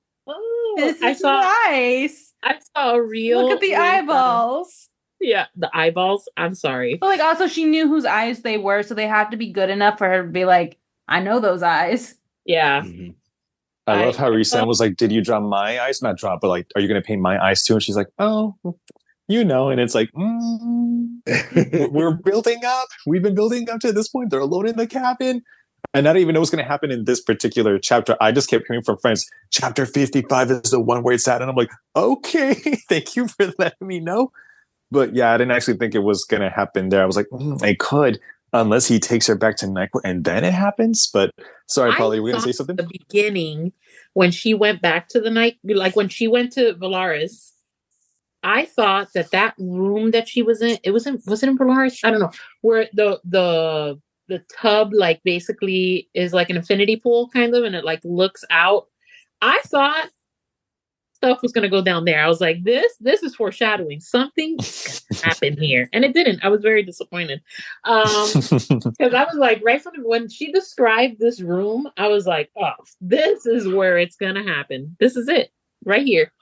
this is nice. I saw a reel. Look at the eyeballs." Yeah, the eyeballs. I'm sorry. But like also she knew whose eyes they were, so they have to be good enough for her to be like, "I know those eyes." Yeah. Mhm. I love how Rhysand was like, "Did you draw my eyes? Not draw, but like, are you going to paint my eyes too?" And she's like, "Oh, you know." And it's like, we're building up. We've been building up to this point. They're alone in the cabin. And I don't even know what's going to happen in this particular chapter. I just kept hearing from friends, chapter 55 is the one where it's at. And I'm like, okay, thank you for letting me know. But yeah, I didn't actually think it was going to happen there. I was like, it could, unless he takes her back to Nyquil and then it happens. But sorry, Paula, you were going to say something? At the beginning, when she went back to the night, like when she went to Valaris, I thought that room that she was in, was it in Valaris? I don't know, where the tub like basically is like an infinity pool kind of, and it like looks out. I thought stuff was gonna go down there. I was like, this is foreshadowing. Something happened here, and it didn't. I was very disappointed because I was like, right from when she described this room, I was like, oh, this is where it's gonna happen. This is it right here.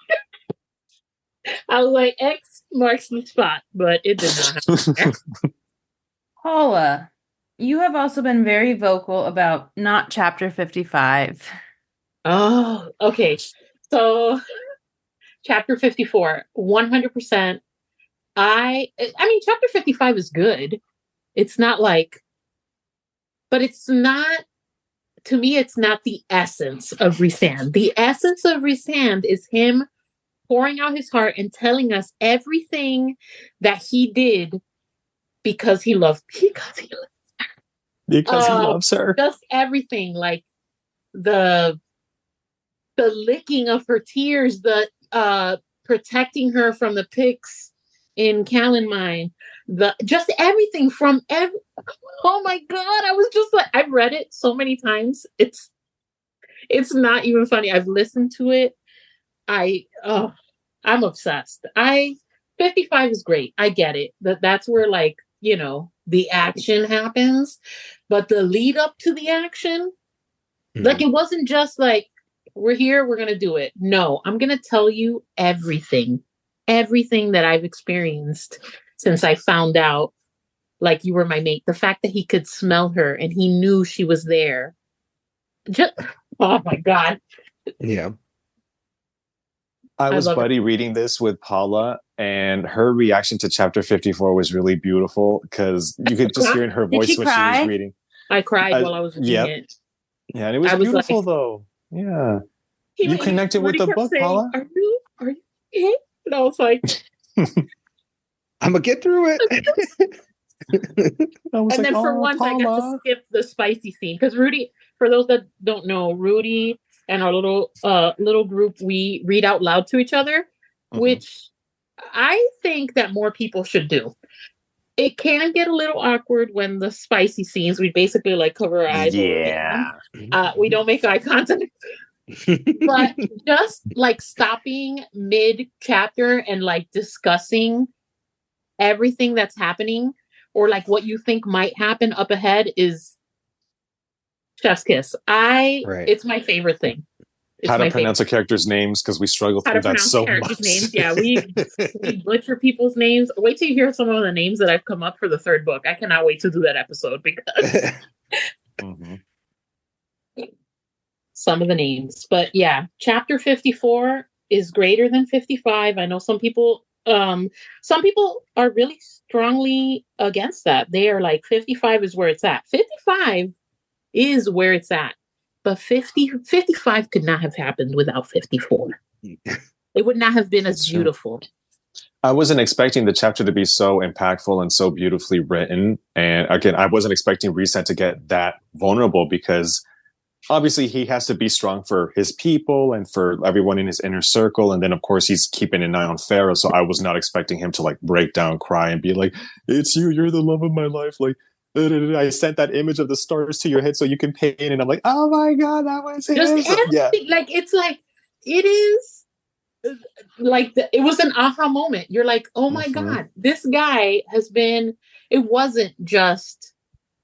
I was like, X marks the spot, but it did not happen. Paula, you have also been very vocal about not chapter 55. Oh, okay. So chapter 54, 100%. I mean, chapter 55 is good. It's not like, but it's not, to me, it's not the essence of Rhysand. The essence of Rhysand is him pouring out his heart and telling us everything that he did because he loves her. Because he loves her. Just everything, like the licking of her tears, the protecting her from the Picts in Calenmine, just everything from oh my god, I was just like, I've read it so many times. It's not even funny. I've listened to it. I'm obsessed. 55 is great. I get it. That's where, like, you know, the action happens, but the lead up to the action, like, it wasn't just like, we're here, we're going to do it. No, I'm going to tell you everything that I've experienced since I found out, like, you were my mate. The fact that he could smell her and he knew she was there. Just, oh my God. Yeah. I was buddy reading this with Paula, and her reaction to chapter 54 was really beautiful because you could just hear in her voice when she was reading. I cried while I was reading it. Yeah, and it was beautiful, like, though. Yeah. You connected with the book, saying, Paula? Are you okay? And I was like, I'm going to get through it. And then for once, Paula. I got to skip the spicy scene because Rudy, for those that don't know, Rudy and our little group, we read out loud to each other, which I think that more people should do. It can get a little awkward when the spicy scenes, we basically like cover our eyes. Yeah. We don't make eye contact. But just like stopping mid chapter and like discussing everything that's happening or like what you think might happen up ahead is chef's kiss. Right. It's my favorite thing. It's How to my pronounce favorite. a character's names, because we struggle How to through that pronounce so characters' much. names. Yeah, we butcher people's names. Wait till you hear some of the names that I've come up for the third book. I cannot wait to do that episode because Mhm. some of the names. But yeah, chapter 54 is greater than 55. I know some people are really strongly against that. They are like 55 is where it's at. 55 is where it's at. But 55 could not have happened without 54. It would not have been as That's true. beautiful. I wasn't expecting the chapter to be so impactful and so beautifully written. And again, I wasn't expecting Reset to get that vulnerable, because obviously he has to be strong for his people and for everyone in his inner circle. And then, of course, he's keeping an eye on Pharaoh. So I was not expecting him to like break down, cry, and be like, "It's you. You're the love of my life." Like, I sent that image of the stars to your head so you can paint. And I'm like, "Oh my God, that was him." Just So, yeah. everything. Like, it's like, it is like, it was an aha moment. You're like, oh my God, this guy has been, it wasn't just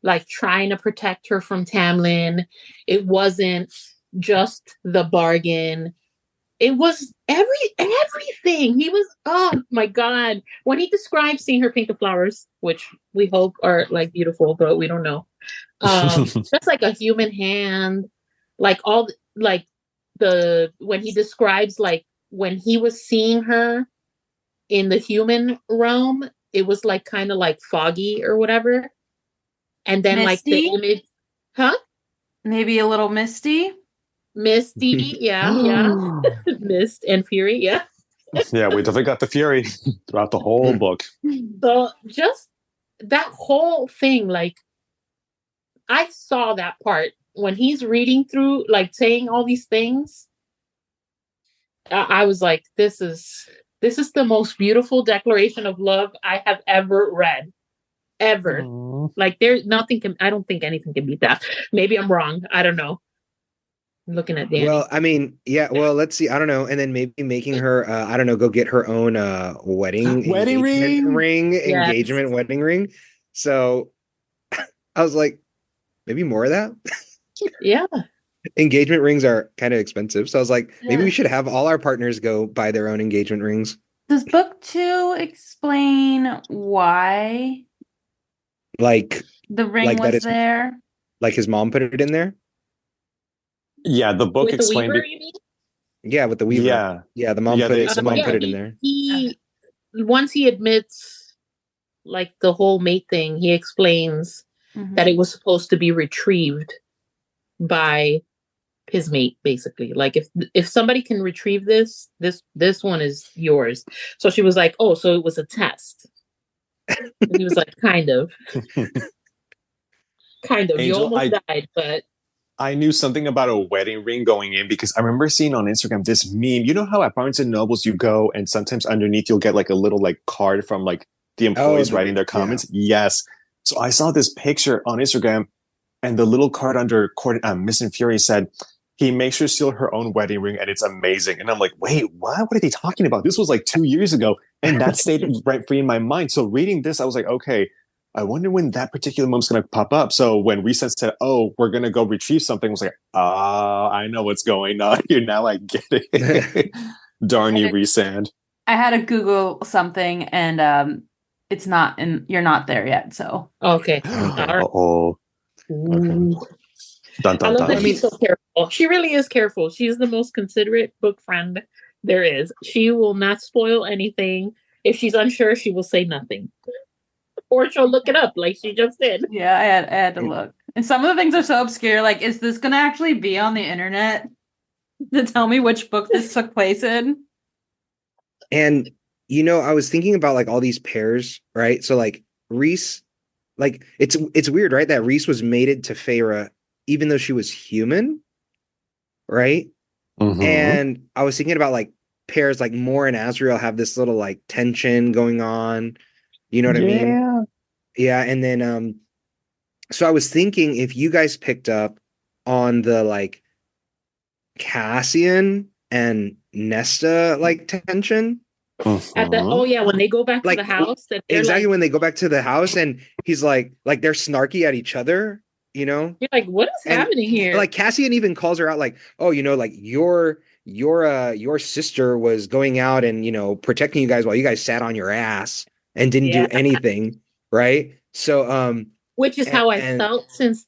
like trying to protect her from Tamlin. It wasn't just the bargain. It was everything. He was, oh my God. When he described seeing her paint the flowers, which we hope are like beautiful, but we don't know. Just like a human hand, like all like when he describes like when he was seeing her in the human realm, it was like kind of like foggy or whatever. And then like the Misty? image, huh? Maybe a little misty. Misty, yeah. Mist and Fury, yeah. Yeah, we definitely got the fury throughout the whole book. So just that whole thing, like I saw that part when he's reading through, like saying all these things. I was like, this is the most beautiful declaration of love I have ever read. Ever. Aww. Like I don't think anything can beat that. Maybe I'm wrong. I don't know. I'm looking at Dani. Well, I mean, yeah, well, let's see. I don't know. And then maybe making her, I don't know, go get her own wedding Wedding ring. Yes. engagement wedding ring. So I was like, maybe more of that. Yeah. Engagement rings are kind of expensive. So I was like, maybe we Yeah. should have all our partners go buy their own engagement rings. Does book 2 explain why Like the ring Like that was is- there? like his mom put it in there. Yeah, the book With the explained Weaver, it. you mean? Yeah, with the Weaver. Yeah. Yeah, the mom Yeah, put they it. The mom explained put it. it in there. He once he admits like the whole mate thing, he explains Mhm. that it was supposed to be retrieved by his mate, basically. Like if somebody can retrieve this one is yours. So she was like, oh, so it was a test. And he was like, kind of. You Angel, almost died, but I knew something about a wedding ring going in, because I remember seeing on Instagram this meme. You know how at Barnes and Nobles you go and sometimes underneath you'll get like a little like card from like the employees writing their comments? Yes. So I saw this picture on Instagram, and the little card under Miss and Fury said, he makes her seal her own wedding ring and it's amazing. And I'm like, wait, what are they talking about? This was like 2 years ago. And that stayed rent free in my mind. So reading this, I was like, okay, I wonder when that particular moment's going to pop up. So when Reset said, oh, we're going to go retrieve something, I was like, I know what's going on here. Now I get it. Darn you, Resand. I had to Google something and it's not you're not there yet, so. okay. All right. Uh-oh. Ooh. Dun, I dun, love that dun. she's so careful. She really is careful. She's the most considerate book friend there is. She will not spoil anything. If she's unsure, she will say nothing. Or she'll look it up like she just did. Yeah, I had to look. And some of the things are so obscure, like, is this gonna actually be on the internet to tell me which book this took place in? And I was thinking about like all these pairs, right? So like Reese, like it's weird, right? That Reese was mated to Feyre even though she was human, right? Mhm. And I was thinking about like pairs like Mor and Azriel have this little like tension going on. You know what I mean? Yeah. And then so I was thinking if you guys picked up on the like Cassian and Nesta like tension. At the Mhm. when they go back to Like the house, that they're exactly like, when they go back to the house and he's like they're snarky at each other, you know? you're like, what is And happening here? like Cassian even calls her out like, oh, like your sister was going out and protecting you guys while you guys sat on your ass and didn't do Yeah, anything, right? So which is how I and felt since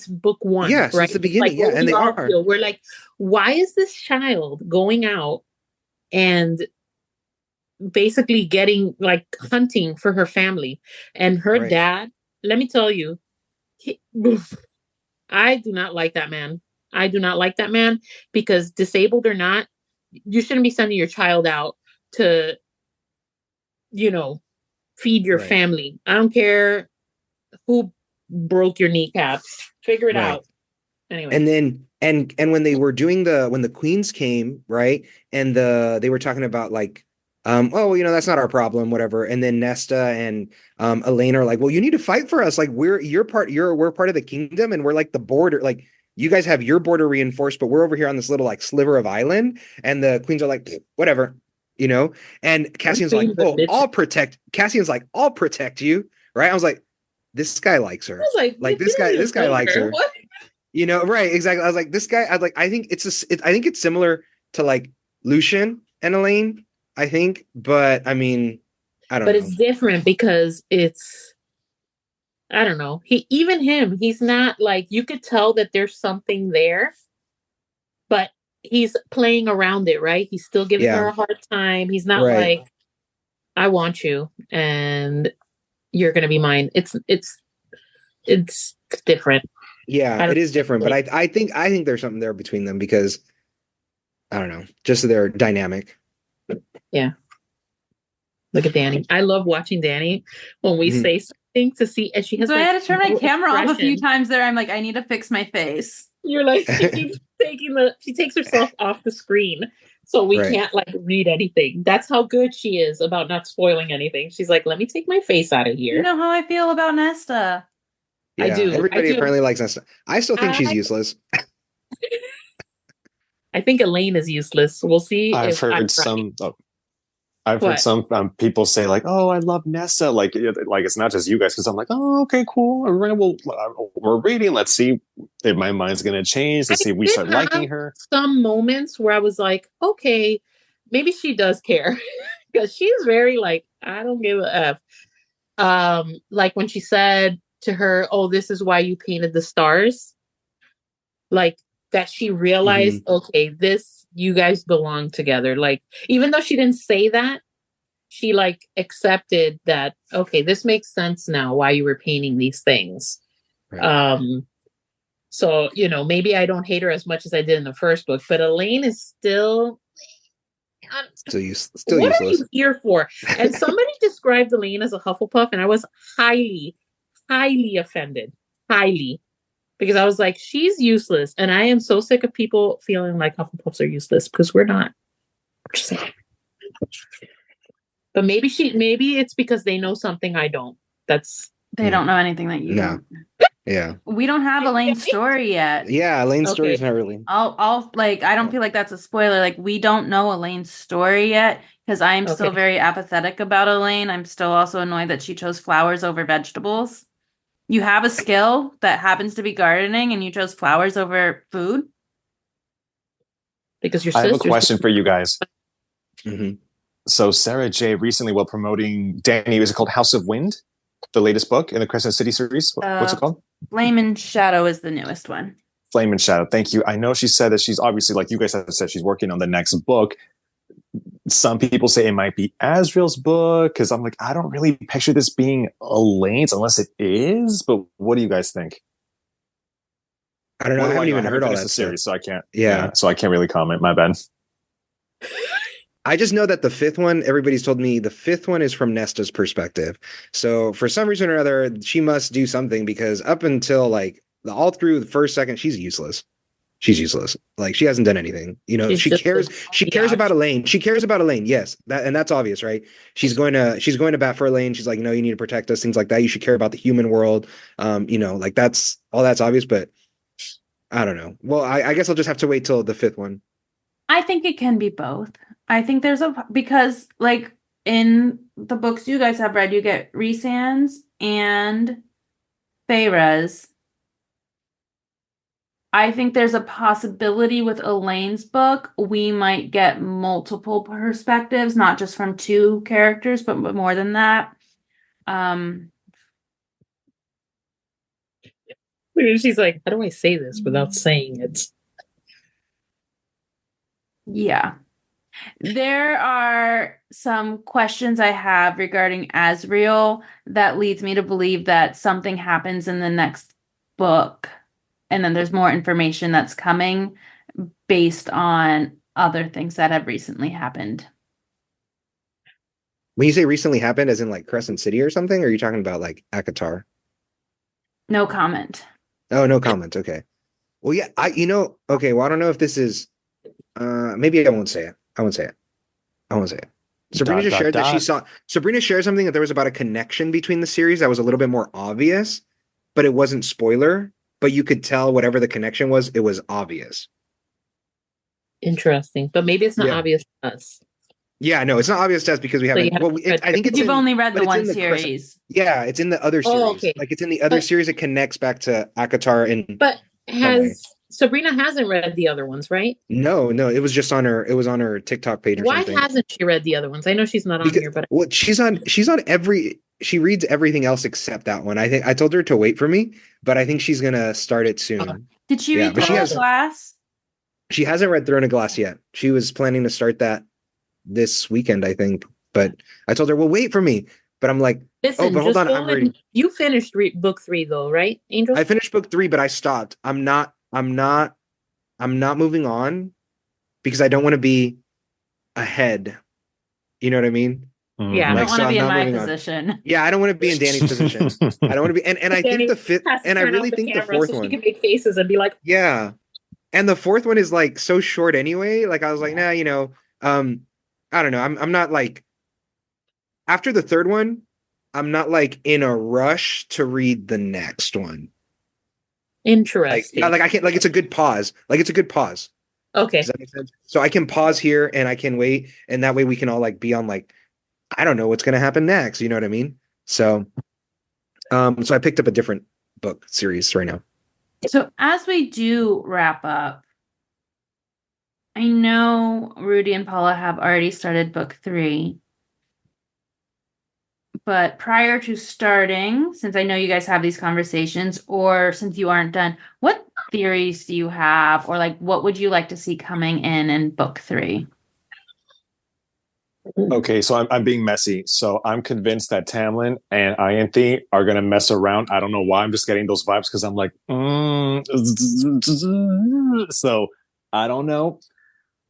book one, yeah, since right? the It's like beginning, yeah, what and we they all are feel. We're like, why is this child going out and basically getting like hunting for her family? And her right, dad, let me tell you, he, I do not like that man. I do not like that man because disabled or not, you shouldn't be sending your child out to, you know, feed your right, family. I don't care who broke your kneecaps. Figure it right. out. Anyway. And then and when they were doing when the queens came, right? And they were talking about like oh, that's not our problem, whatever. And then Nesta and Elaine are like, well, you need to fight for us. Like we're part of the kingdom and we're like the border. Like you guys have your border reinforced, but we're over here on this little like sliver of island. And the queens are like, whatever, you know? And Cassian's like, oh, Cassian's like, I'll protect you. Right. I was like, this guy likes I her. was like, Like you don't even this guy know likes her. her. What? Right, exactly. I was like, this guy, I think I think it's similar to like Lucian and Elaine, I think, but I mean, I don't But know. it's different because I don't know. He's not like, you could tell that there's something there, but he's playing around it, right? He's still giving Yeah, her a hard time. He's not right. like, I want you and you're gonna be mine. It's different. Yeah, I don't it is different, but like, I think there's something there between them because I don't know, just their dynamic. yeah. Look at Dani. I love watching Dani when we Mhm. say something to see, and she has So I like had to turn my no camera off a few expression. times there. I'm like, I need to fix my face. You're like, she keeps she takes herself off the screen so we Right. can't like read anything. That's how good she is about not spoiling anything. She's like, let me take my face out of here. You know how I feel about Nesta. I Yeah, do. I everybody do. apparently likes Nesta. I still think she's I useless. I think Elaine is useless. We'll see I've if I'm heard right. some. I've heard What? some people say like, "Oh, I love Nesta." Like it's not just you guys because I'm like, "Oh, okay, cool. All right, well, we're reading. Let's see if my mind's gonna change. I Let's see if we did start have liking her." some moments where I was like, okay, maybe she does care because she's very like, I don't give a F. Like when she said to her, "Oh, this is why you painted the stars." Like that she realized, Hmm. okay, this you guys belong together. Like even though she didn't say that, she like accepted that, okay, this makes sense now why you were painting these things. Right. So, maybe I don't hate her as much as I did in the first book, but Elaine is still Still what are useless. you here for? And somebody described Elaine as a Hufflepuff, and I was highly, highly offended. Highly. Because I was like, she's useless. And I am so sick of people feeling like Hufflepuffs are useless because we're not. But maybe it's because they know something I don't. They don't know anything that you No. don't. Yeah. We don't have Elaine's story yet. Yeah, Elaine's Okay. story's not really. I'll like, I don't feel like that's a spoiler. Like, we don't know Elaine's story yet because I'm still Okay. very apathetic about Elaine. I'm still also annoyed that she chose flowers over vegetables. You have a skill that happens to be gardening and you chose flowers over food. Because your I have a sister's question for you guys. Hmm. So Sarah J recently, while promoting Dani, is it called House of Wind, the latest book in the Crescent City series? What's it called? Flame and Shadow is the newest one. Flame and Shadow. Thank you. I know she said that she's obviously, like you guys have said, she's working on the next book. Some people say it might be Asriel's book because I'm like, I don't really picture this being Elaine's unless it is. But what do you guys think? I don't know. What I do I haven't know? I even haven't heard all finished that the stuff. series, so I can't. Yeah. So I can't really comment. My bad. I just know that the fifth one, everybody's told me the fifth one is from Nesta's perspective. So for some reason or other, she must do something because up until like all through the first second, she's useless. She's useless. Like she hasn't done anything. She's She just cares. She cares yeah. about Elaine. She cares about Elaine. Yes, that's obvious, right? She's going to bat for Elaine. She's like, you need to protect us, things like that. You should care about the human world. Like that's obvious. But I don't know. Well, I guess I'll just have to wait till the fifth one. I think it can be both. I think because like in the books you guys have read, you get Rhysand's and Feyre's. I think there's a possibility with Elaine's book, we might get multiple perspectives, not just from two characters, but more than that. She's like, how do I say this without saying it? Yeah. There are some questions I have regarding Asriel that leads me to believe that something happens in the next book. And then there's more information that's coming based on other things that have recently happened. When you say recently happened, as in like Crescent City or something, or are you talking about like Akatar? No comment. Oh, no comment. Okay. Well, yeah, okay, well, I don't know if this is maybe I won't say it. I won't say it. I won't say it. Sabrina just shared that Sabrina shared something that there was about a connection between the series that was a little bit more obvious, but it wasn't spoiler, but you could tell whatever the connection was, it was obvious. Interesting. But maybe it's not obvious to us. Yeah, no, it's not obvious to us because we haven't. I think you've only read the one series. Yeah, it's in the other series. Oh, okay. Like it's in the other series. It connects back to Akatar and. But Sabrina hasn't read the other ones, right? No, it was just on her. It was on her TikTok page or something. Why hasn't she read the other ones? I know she's not on here, but she's on every. She reads everything else except that one. I told her to wait for me, but I think she's gonna start it soon. Did she read Throne of Glass? She hasn't read Throne of Glass yet. She was planning to start that this weekend, I think. But I told her, well, wait for me. But I'm like, listen, but hold on. I'm reading. You finished book 3 though, right, Angel? I finished book 3, but I stopped. I'm not moving on because I don't want to be ahead. You know what I mean? Yeah, I don't want to be in my position. Yeah, I don't want to be in Dani's position. I don't want to be, and I think the fifth, and I really think the fourth one. She can make faces and be like, yeah, and the fourth one is like so short anyway. Like I was like, nah, I don't know. I'm not like after the third one, I'm not like in a rush to read the next one. Interesting. Like I can't. Like it's a good pause. Like it's a good pause. Okay. Does that make sense? So I can pause here and I can wait, and that way we can all like be on like. I don't know what's going to happen next. You know what I mean? So, so I picked up a different book series right now. So as we do wrap up, I know Rudy and Paula have already started book 3. But prior to starting, since I know you guys have these conversations, or since you aren't done, what theories do you have, or like what would you like to see coming in book 3? Okay, so I'm being messy. So I'm convinced that Tamlin and Ianthe are going to mess around. I don't know why. I'm just getting those vibes because I'm like, so I don't know.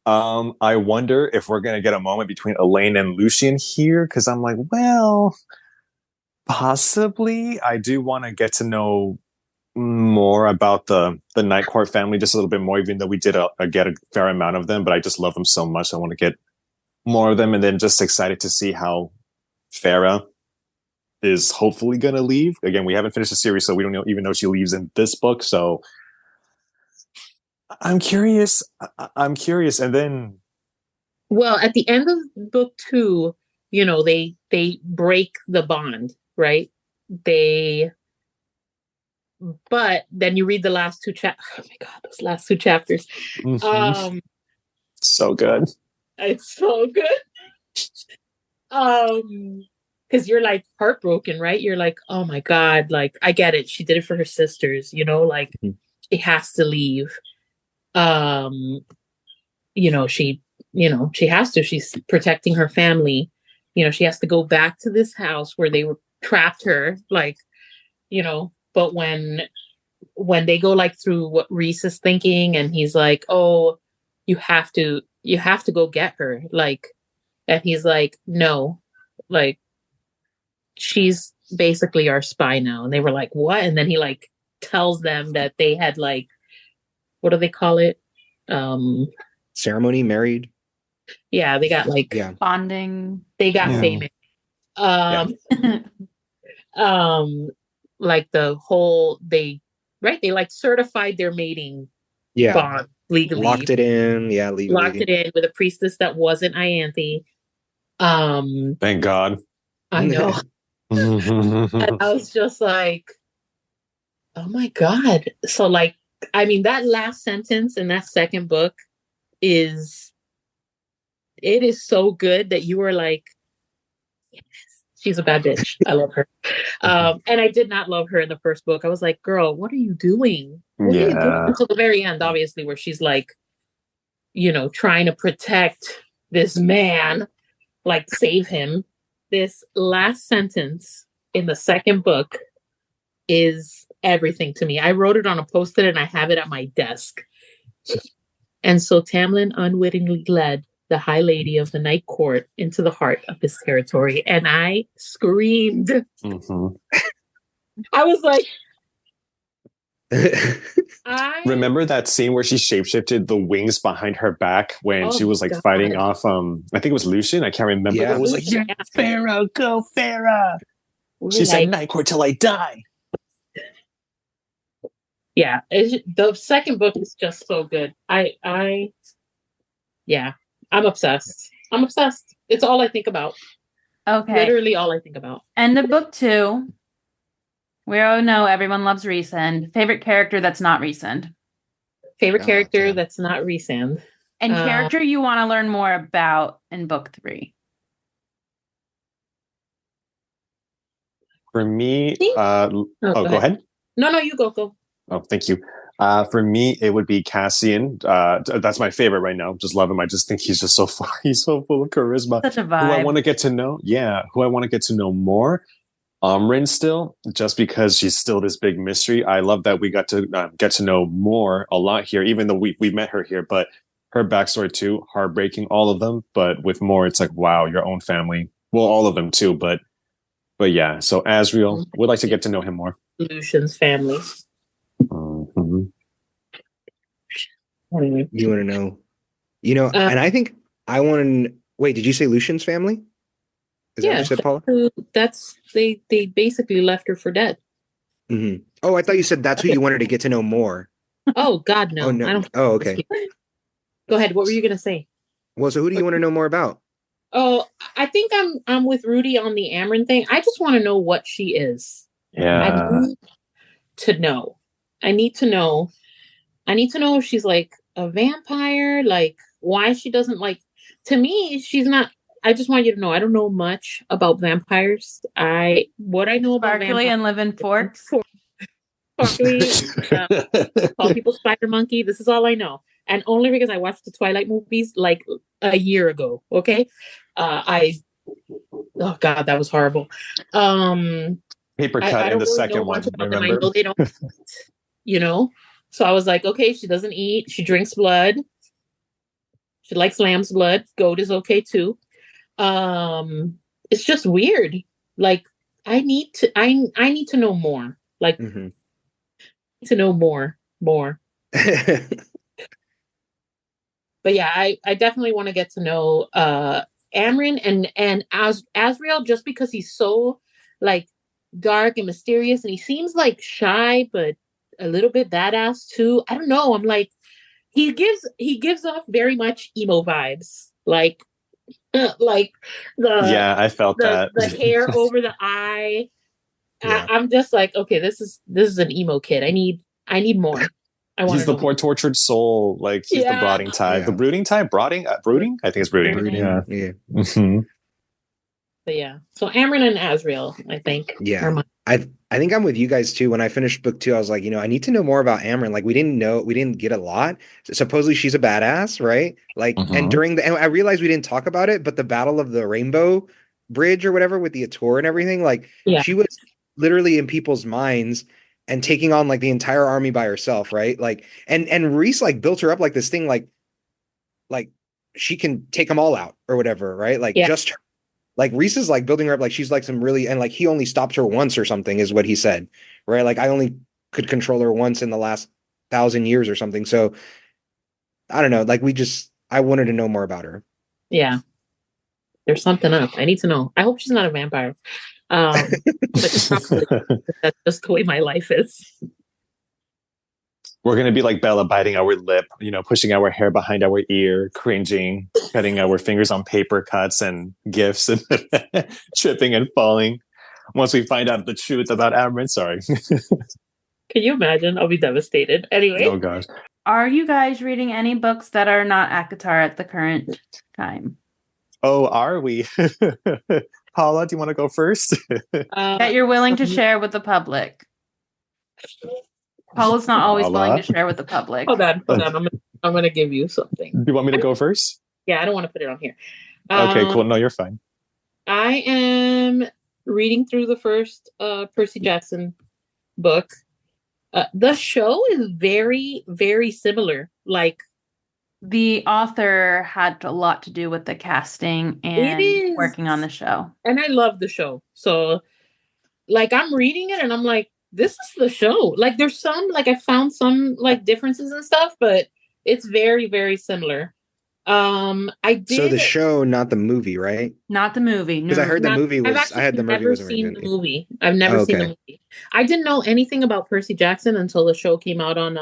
I wonder if we're going to get a moment between Elaine and Lucien here because I'm like, well, possibly. I do want to get to know more about the Night Court family just a little bit more, even though we did get a fair amount of them, but I just love them so much. I want to get more of them, and then just excited to see how Farah is hopefully going to leave. Again, we haven't finished the series, so we don't even know she leaves in this book. So I'm curious. And then, well, at the end of book 2, they break the bond, right? But then you read the last 2 chapters. Oh my God, those last 2 chapters. Mm-hmm. So good. It's so good. Because you're like heartbroken, right? You're like, oh my God, like I get it. She did it for her sisters, like she has to leave. She has to. She's protecting her family. She has to go back to this house where they were trapped her, like, but when they go like through what Rhys is thinking, and he's like, oh, you have to go get her, like, and he's like, no, like, she's basically our spy now. And they were like, what? And then he like tells them that they had like, what do they call it? Ceremony, married. Yeah, they got like bonding. They got famous. Like the whole they like certified their mating bond legally. Locked it in, yeah, legally. Locked it in with a priestess that wasn't Ianthe. Thank God. I know. And I was just like, oh my God. So like, I mean, that last sentence in that second book is so good that you were like, yes, she's a bad bitch. I love her. And I did not love her in the first book. I was like, girl, what are you doing? What are you doing? Until the very end, obviously, where she's like, trying to protect this man, like save him. This last sentence in the second book is everything to me. I wrote it on a post-it and I have it at my desk. And so Tamlin unwittingly led the High Lady of the Night Court into the heart of his territory. And I screamed. I was like, Remember that scene where she shapeshifted the wings behind her back when she was like fighting off I think it was Lucian. I can't remember. Yeah. It was like, yeah, Farah, go Farah. She said Night Court till I die. Yeah, the second book is just so good. I'm obsessed. It's all I think about. Okay. Literally all I think about. End of book 2. We all know everyone loves Rhysand. Favorite character that's not Rhysand. Favorite character that's not Rhysand. And character you want to learn more about in book 3. For me, go ahead. No, you go. Oh, thank you. For me, it would be Cassian. That's my favorite right now. Just love him. I just think he's just so fun. He's so full of charisma. Such a vibe. Who I want to get to know. Yeah. Who I want to get to know more. Amryn still, just because she's still this big mystery. I love that we got to get to know more a lot here, even though we met her here, but her backstory too, heartbreaking, all of them. But with more, it's like, wow, your own family. Well, all of them too, but yeah. So Asriel, would like to get to know him more. Lucian's family. You want to know, and I think I want to. Wait, did you say Lucian's family? Is that what you said, Paula? They basically left her for dead. Mm-hmm. Oh, I thought you said that's who you wanted to get to know more. Oh God, no! Oh, no. I don't. Oh, okay. Go ahead. What were you gonna say? Well, so who do you want to know more about? Oh, I think I'm with Rudy on the Amryn thing. I just want to know what she is. Yeah. I need to know. I need to know if she's like a vampire, like why she doesn't like. To me, she's not. I just want you to know, I don't know much about vampires. What I know about vampires. Sparkly and live in forks. Sparkly, call people spider monkey. This is all I know. And only because I watched the Twilight movies like a year ago. Okay. Oh God, that was horrible. Paper cut in the second one. Remember? I know they don't, So I was like, okay, she doesn't eat. She drinks blood. She likes lamb's blood. Goat is okay too. It's just weird. Like I need to know more. Like to know more. But yeah, I definitely want to get to know Amryn and Asriel, just because he's so like dark and mysterious, and he seems like shy but a little bit badass too. I don't know. I'm like, he gives off very much emo vibes. Like I felt that the hair over the eye. Yeah. I'm just like, okay, this is an emo kid. I need more. He's the poor tortured soul. Like he's the brooding type. The brooding type. Brooding. I think it's brooding. Yeah. Mm-hmm. But yeah. So Amryn and Asriel, I think. Yeah. I think I'm with you guys too. When I finished book 2, I was like, I need to know more about Amryn. Like we didn't get a lot. Supposedly she's a badass, right? Like, and I realized we didn't talk about it, but the Battle of the Rainbow Bridge or whatever with the Ator and everything, like she was literally in people's minds and taking on like the entire army by herself, right? Like, and Rhys like built her up like this thing, like she can take them all out or whatever, right? Like just her. Like Rhys is like building her up like she's like some really, and like he only stopped her once or something is what he said, right? Like I only could control her once in the last 1,000 years or something. So I don't know. Like I wanted to know more about her. Yeah, there's something up. I need to know. I hope she's not a vampire. But probably, that's just the way my life is. We're going to be like Bella biting our lip, pushing our hair behind our ear, cringing, cutting our fingers on paper cuts and gifts, and tripping and falling once we find out the truth about Amarin. Sorry. Can you imagine? I'll be devastated. Anyway. Oh, gosh. Are you guys reading any books that are not ACOTAR at the current time? Oh, are we? Paula, do you want to go first? That you're willing to share with the public. Paula's not always willing to share with the public. Hold on. I'm gonna give you something. Do you want me to go first? Yeah, I don't want to put it on here. Okay, cool. No, you're fine. I am reading through the first Percy Jackson book. The show is very, very similar. Like, the author had a lot to do with the casting and working on the show. And I love the show. So, like, I'm reading it and I'm like, this is the show. Like, there's some, like, I found some, like, differences and stuff, but it's very, very similar. I did. So the show, not the movie, right? Not the movie. Because I heard the movie was. I had the movie wasn't seen the movie. I've never seen the movie. I didn't know anything about Percy Jackson until the show came out on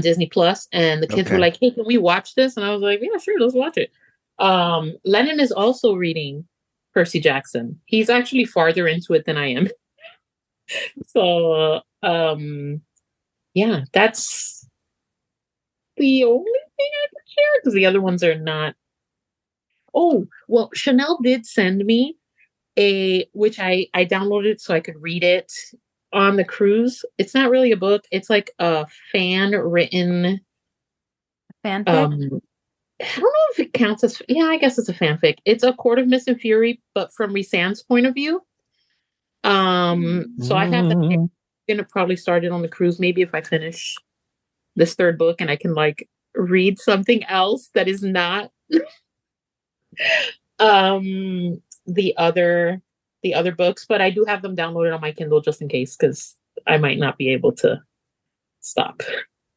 Disney Plus, and the kids were like, "Hey, can we watch this?" And I was like, "Yeah, sure, let's watch it." Lennon is also reading Percy Jackson. He's actually farther into it than I am. So, yeah, that's the only thing I can share because the other ones are not. Oh, well, Chanel did send me which I downloaded so I could read it on the cruise. It's not really a book. It's like a fan-written fanfic. I don't know if it counts as. Yeah, I guess it's a fanfic. It's a Court of Mist and Fury, but from Rhysand's point of view. So I have that. I'm gonna probably start it on the cruise. Maybe if I finish this third book and I can like read something else that is not the other books, but I do have them downloaded on my Kindle just in case because I might not be able to stop.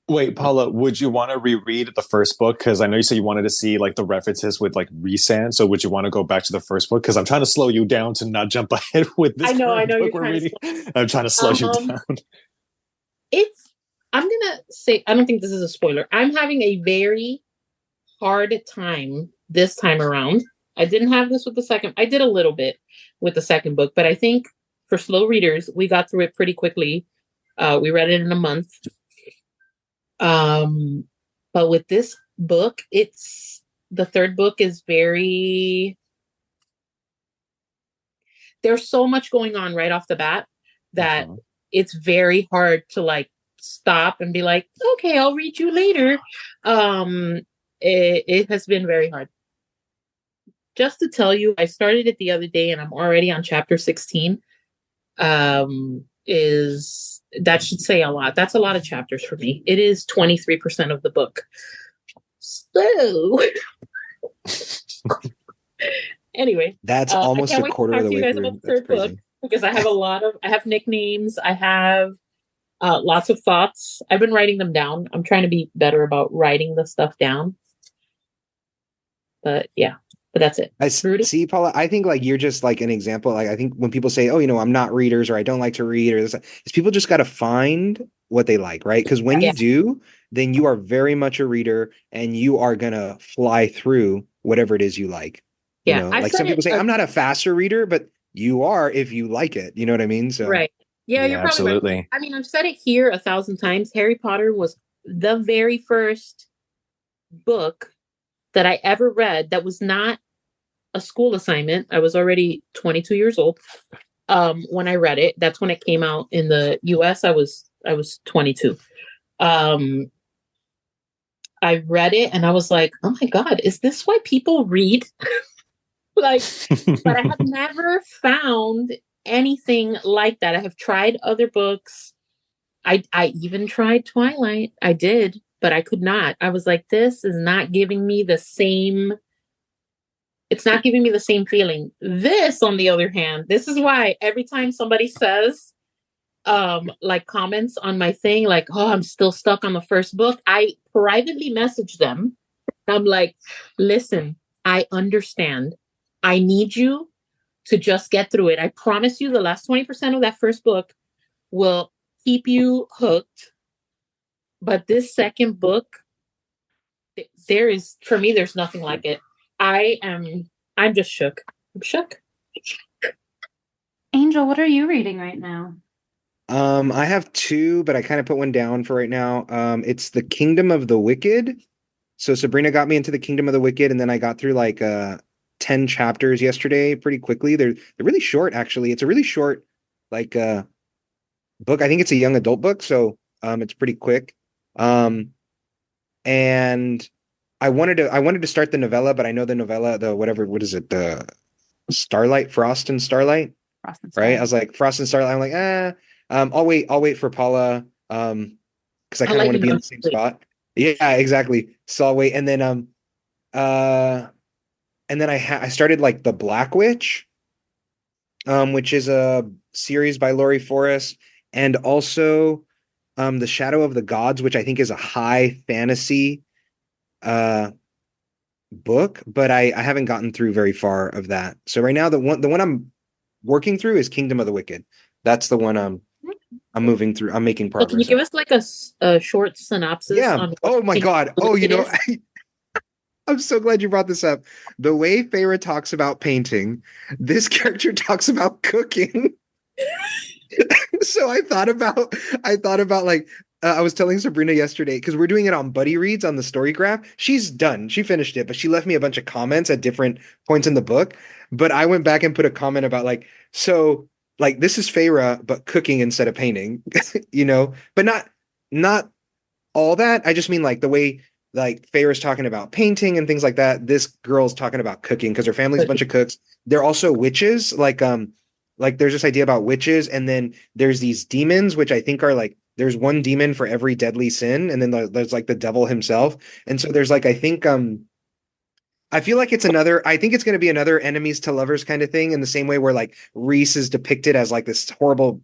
Wait, Paula, would you want to reread the first book? Because I know you said you wanted to see like the references with like Rhysand. So would you want to go back to the first book? Because I'm trying to slow you down to not jump ahead with this. I know book we're reading. I'm trying to slow you down. I'm gonna say I don't think this is a spoiler. I'm having a very hard time this time around. I didn't have this with the second. I did a little bit with the second book, but I think for slow readers, we got through it pretty quickly. We read it in a month. But with this book, the third book is there's so much going on right off the bat that it's very hard to like stop and be like, okay, I'll read you later. It has been very hard. Just to tell you, I started it the other day and I'm already on chapter 16. That should say a lot. That's a lot of chapters for me. It is 23% of the book. So anyway, that's almost a quarter of the way through. About the third book because I have nicknames. I have lots of thoughts. I've been writing them down. I'm trying to be better about writing the stuff down. But yeah. But that's it. Rudy? See, Paula, I think like you're just like an example. Like I think when people say, "Oh, I'm not readers," or "I don't like to read," or this, is people just got to find what they like, right? Because when you do, then you are very much a reader, and you are gonna fly through whatever it is you like. Like some people say, "I'm not a faster reader," but you are if you like it. You know what I mean? So right, yeah, you're probably absolutely right. I mean, I've said it here 1,000 times. Harry Potter was the very first book that I ever read that was not a school assignment. I was already 22 years old when I read it. That's when it came out in the US. I was 22. I read it and I was like, oh my God, is this why people read? But I have never found anything like that. I have tried other books. I even tried Twilight. I did, but I could not. I was like, this is not giving me the same. It's not giving me the same feeling. This, on the other hand, this is why every time somebody says, like comments on my thing, like, oh, I'm still stuck on the first book, I privately message them. I'm like, listen, I understand. I need you to just get through it. I promise you the last 20% of that first book will keep you hooked. But this second book, there is, for me, there's nothing like it. I'm just shook. I'm shook. Angel, what are you reading right now? I have two, but I kind of put one down for right now. It's The Kingdom of the Wicked. So Sabrina got me into The Kingdom of the Wicked, and then I got through like 10 chapters yesterday pretty quickly. They're really short, actually. It's a really short like book. I think it's a young adult book, so it's pretty quick. And I wanted to start the novella, but I know the novella, the whatever, what is it? The Starlight, Frost and Starlight, Frost and right? I Starlight. was like, Frost and Starlight. I'm like, I'll wait for Paula. Because I I'll kind of let want to you be in know. the same spot. Yeah, exactly. So I'll wait. And then uh and then I started like The Black Witch, which is a series by Laurie Forrest, and also The Shadow of the Gods, which I think is a high fantasy uh book, but I haven't gotten through very far of that. So right now the one I'm working through is Kingdom of the Wicked. That's the one I'm moving through. I'm making So can you progress give in. us like a short synopsis Yeah. on what Oh my King God. of the Oh, Wicked is? I'm so glad you brought this up. The way Feyre talks about painting, this character talks about cooking. So I thought about like I was telling Sabrina yesterday because we're doing it on buddy reads on the story graph. She's done. She finished it, but she left me a bunch of comments at different points in the book. But I went back and put a comment about like, so like this is Feyre, but cooking instead of painting, but not all that. I just mean like the way like Feyre's talking about painting and things like that. This girl's talking about cooking because her family's a bunch of cooks. They're also witches. Like there's this idea about witches, and then there's these demons, which I think are like there's one demon for every deadly sin, and then there's like the devil himself. And so there's like I feel like I think it's going to be another enemies to lovers kind of thing in the same way where like Reese is depicted as like this horrible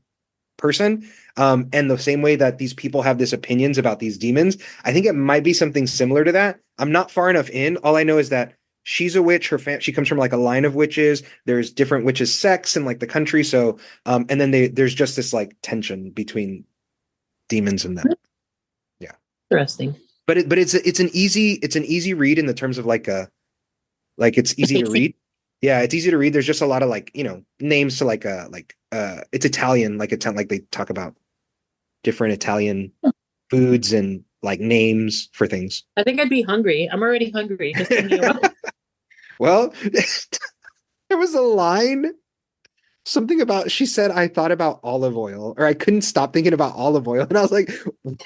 person. And the same way that these people have these opinions about these demons, I think it might be something similar to that. I'm not far enough in. All I know is that she's a witch. She comes from like a line of witches. There's different witches' sects in like the country. So, and then there's just this like tension between demons and them. Yeah, Interesting. but it's an easy read in the terms of like it's easy to read. Yeah, it's easy to read. There's just a lot of like, names to it's Italian, like they talk about different Italian foods and like names for things. I think I'd be hungry. I'm already hungry just thinking about. Well, there was a line, something about she said I thought about olive oil, or I couldn't stop thinking about olive oil, and I was like,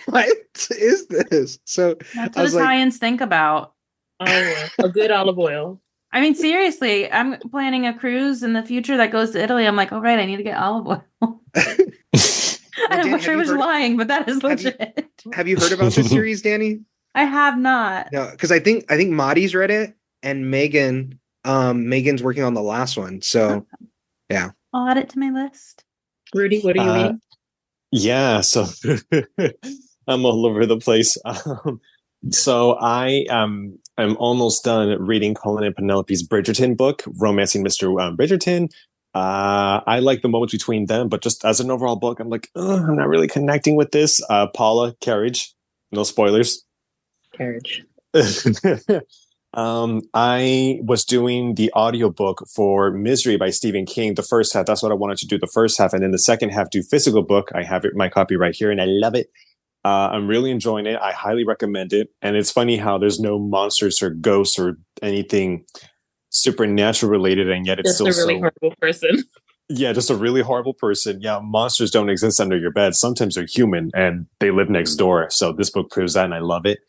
what is this? So That's I what was like, Italians think about. Olive oil, a good olive oil. I mean, seriously, I'm planning a cruise in the future that goes to Italy. I'm like, all right, I need to get olive oil. I Dan, wish I was lying, but that is legit. have you heard about this series, Danny? I have not. No, because I think Maddie's read it, and Megan's working on the last one. So yeah. I'll add it to my list. Rudy, what are you reading? Yeah, so I'm all over the place. So I'm almost done reading Colin and Penelope's Bridgerton book, Romancing Mr. Bridgerton. I like the moments between them, but just as an overall book, I'm like, I'm not really connecting with this. Paula, Carriage, no spoilers. Carriage. I was doing the audiobook for Misery by Stephen King, the first half. That's what I wanted to do the first half. And then the second half, do physical book. I have it, my copy right here, and I love it. I'm really enjoying it. I highly recommend it. And it's funny how there's no monsters or ghosts or anything supernatural related, and yet it's just still a really horrible person. Yeah, just a really horrible person. Yeah, monsters don't exist under your bed. Sometimes they're human and they live next door. So this book proves that, and I love it.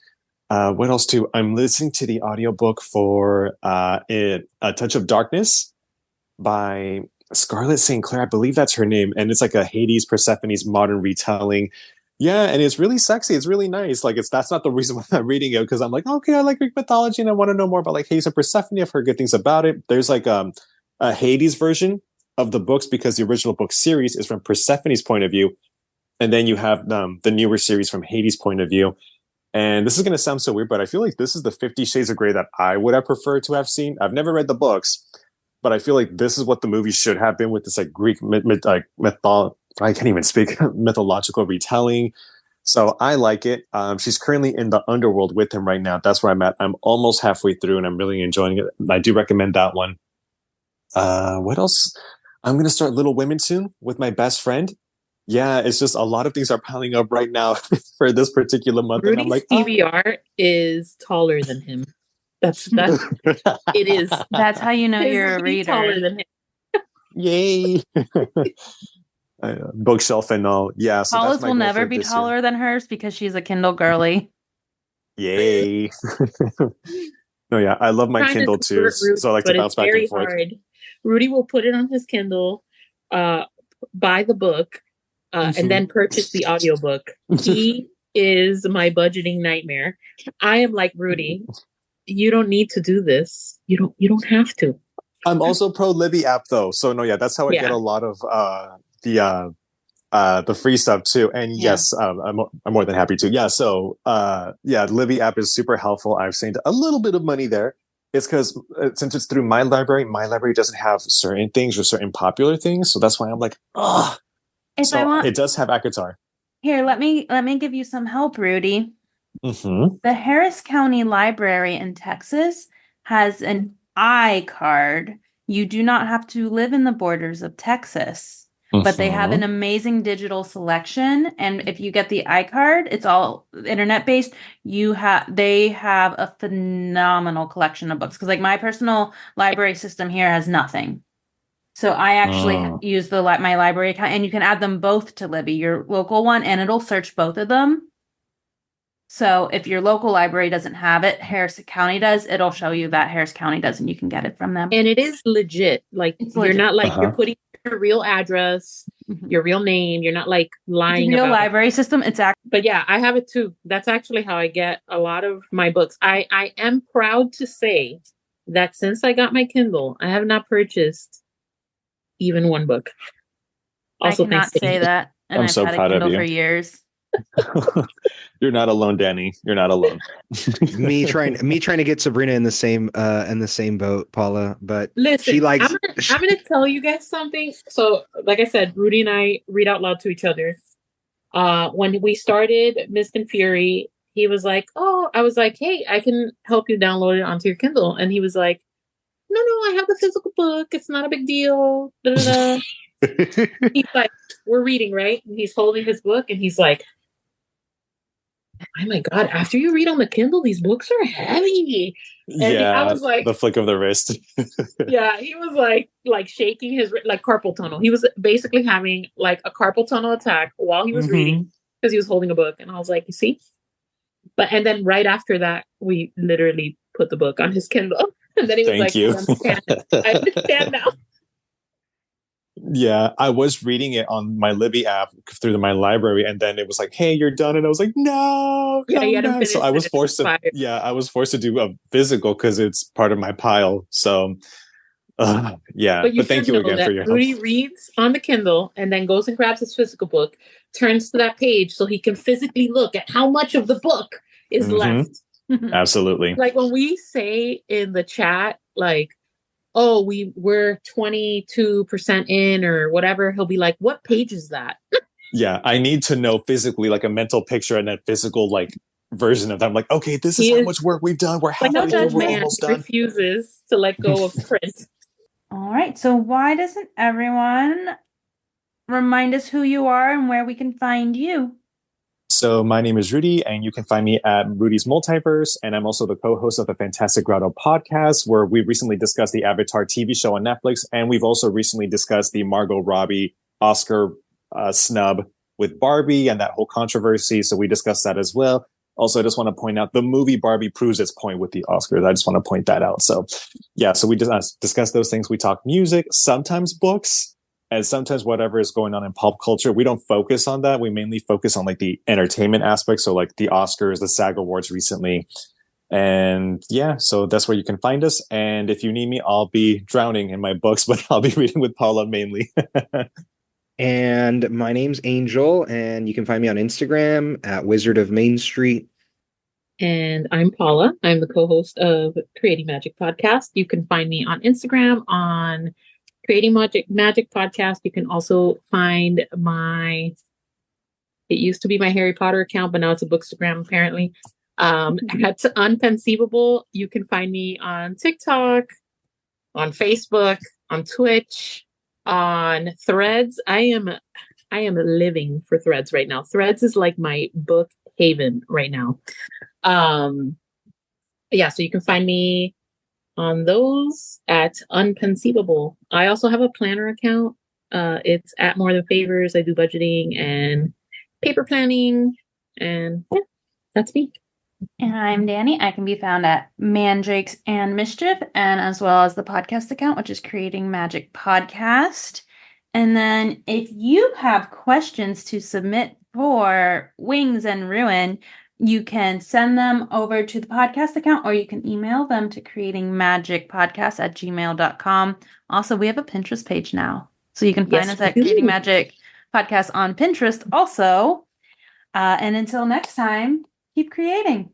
What else too? I'm listening to the audiobook for A Touch of Darkness by Scarlett St. Clair. I believe that's her name. And it's like a Hades Persephone's modern retelling. Yeah, and it's really sexy. It's really nice. Like that's not the reason why I'm reading it, because I'm like, okay, I like Greek mythology and I want to know more about like Hades and Persephone. I've heard good things about it. There's like a Hades version of the books because the original book series is from Persephone's point of view. And then you have the newer series from Hades' point of view. And this is going to sound so weird, but I feel like this is the 50 Shades of Grey that I would have preferred to have seen. I've never read the books, but I feel like this is what the movie should have been, with this like Greek I can't even speak mythological retelling. So I like it. She's currently in the underworld with him right now. That's where I'm at. I'm almost halfway through and I'm really enjoying it. I do recommend that one. What else? I'm going to start Little Women soon with my best friend. Yeah, it's just a lot of things are piling up right now for this particular month. And I'm Rudy's like, TBR is taller than him. That's it is. That's how you know His you're a is way taller reader. than him. Yay. Bookshelf and all. Yeah, so Paula's that's my will goal never for be this year. taller than hers because she's a Kindle girly. Yay. No, yeah, I love my Trying to Kindle too. convert Rudy, So I like to but bounce it's back very and forth. hard. Rudy will put it on his Kindle, buy the book, and then purchase the audiobook. He is my budgeting nightmare. I am like, Rudy, you don't need to do this. You don't have to. I'm also pro Libby app though. So no, yeah, that's how I Yeah. get a lot of the free stuff too. And Yeah. yes, I'm more than happy to. Yeah, so yeah, Libby app is super helpful. I've saved a little bit of money there. It's because since it's through my library doesn't have certain things or certain popular things, so that's why I'm like, ah. If I want, it does have Akatar. here, let me give you some help, Rudy. Mm-hmm. The Harris County Library in Texas has an iCard. You do not have to live in the borders of Texas, but they have an amazing digital selection. And if you get the iCard, it's all internet based. They have a phenomenal collection of books. Because like my personal library system here has nothing. So I actually use my library account, and you can add them both to Libby, your local one, and it'll search both of them. So if your local library doesn't have it, Harris County does, it'll show you that Harris County does, and you can get it from them. And it is legit. Like It's you're legit. not like you're putting your real address, your real name. You're not like lying It's a real about library system. It's actually, But yeah, I have it too. That's actually how I get a lot of my books. I am proud to say that since I got my Kindle, I have not purchased even one book. Also, I cannot say that, and I'm I've so had a proud of Kindle you. for years. You're not alone, Dani. You're not alone. me trying to get Sabrina in the same boat, Paula, but Listen, she likes I'm gonna tell you guys something. So, like I said, Rudy and I read out loud to each other. When we started Mist and Fury, he was like, "Oh," I was like, "Hey, I can help you download it onto your Kindle," and he was like, "No, I have the physical book. It's not a big deal." Da, da, da. He's like, "We're reading, right?" And he's holding his book, and he's like, "Oh my god! After you read on the Kindle, these books are heavy." And yeah, I was like, the flick of the wrist. yeah, he was like shaking his like carpal tunnel. He was basically having like a carpal tunnel attack while he was reading because he was holding a book. And I was like, you see? And then right after that, we literally put the book on his Kindle. And then he was Thank like, you. I understand now. Yeah, I was reading it on my Libby app through my library, and then it was like, "Hey, you're done," and I was like, "No, Yeah, come you hadn't back." So finished I was it. forced to, I was forced to do a physical because it's part of my pile. So, yeah. But thank you again for your help. Rudy reads on the Kindle and then goes and grabs his physical book, turns to that page so he can physically look at how much of the book is left. Absolutely. Like when we say in the chat, like, "Oh, we're 22% in," or whatever, he'll be like, "What page is that?" Yeah, I need to know physically, like a mental picture and a physical like version of that. I'm like, okay, this is how much work we've done. We're halfway through. We're almost done. Refuses to let go of print. All right. So why doesn't everyone remind us who you are and where we can find you? So my name is Rudy, and you can find me at Rudy's Multiverse, and I'm also the co-host of the Fantastic Grotto podcast, where we recently discussed the Avatar TV show on Netflix, and we've also recently discussed the Margot Robbie Oscar snub with Barbie and that whole controversy. So we discussed that as well. Also, I just want to point out the movie Barbie proves its point with the Oscars. I just want to point that out. So yeah, so we just discuss those things. We talk music, sometimes books, and sometimes whatever is going on in pop culture. We don't focus on that. We mainly focus on like the entertainment aspect. So like the Oscars, the SAG Awards recently. And yeah, so that's where you can find us. And if you need me, I'll be drowning in my books, but I'll be reading with Paula mainly. And my name's Angel, and you can find me on Instagram at Wizard of Main Street. And I'm Paula. I'm the co-host of Creating Magic Podcast. You can find me on Instagram on Creating Magic Podcast. You can also find my It used to be my Harry Potter account, but now it's a Bookstagram apparently. At Unconceivable. You can find me on TikTok, on Facebook, on Twitch, on Threads. I am living for Threads right now. Threads is like my book haven right now. Yeah, so you can find me on those at Unconceivable. I also have a planner account. It's at More Than Favors. I do budgeting and paper planning, and yeah, that's me. And I'm Dani. I can be found at Mandrakes and Mischief, and as well as the podcast account, which is Creating Magic Podcast. And then if you have questions to submit for Wings and Ruin, you can send them over to the podcast account, or you can email them to creatingmagicpodcast@gmail.com. Also, we have a Pinterest page now. So you can find us at Creating Magic Podcast on Pinterest also. And until next time, keep creating.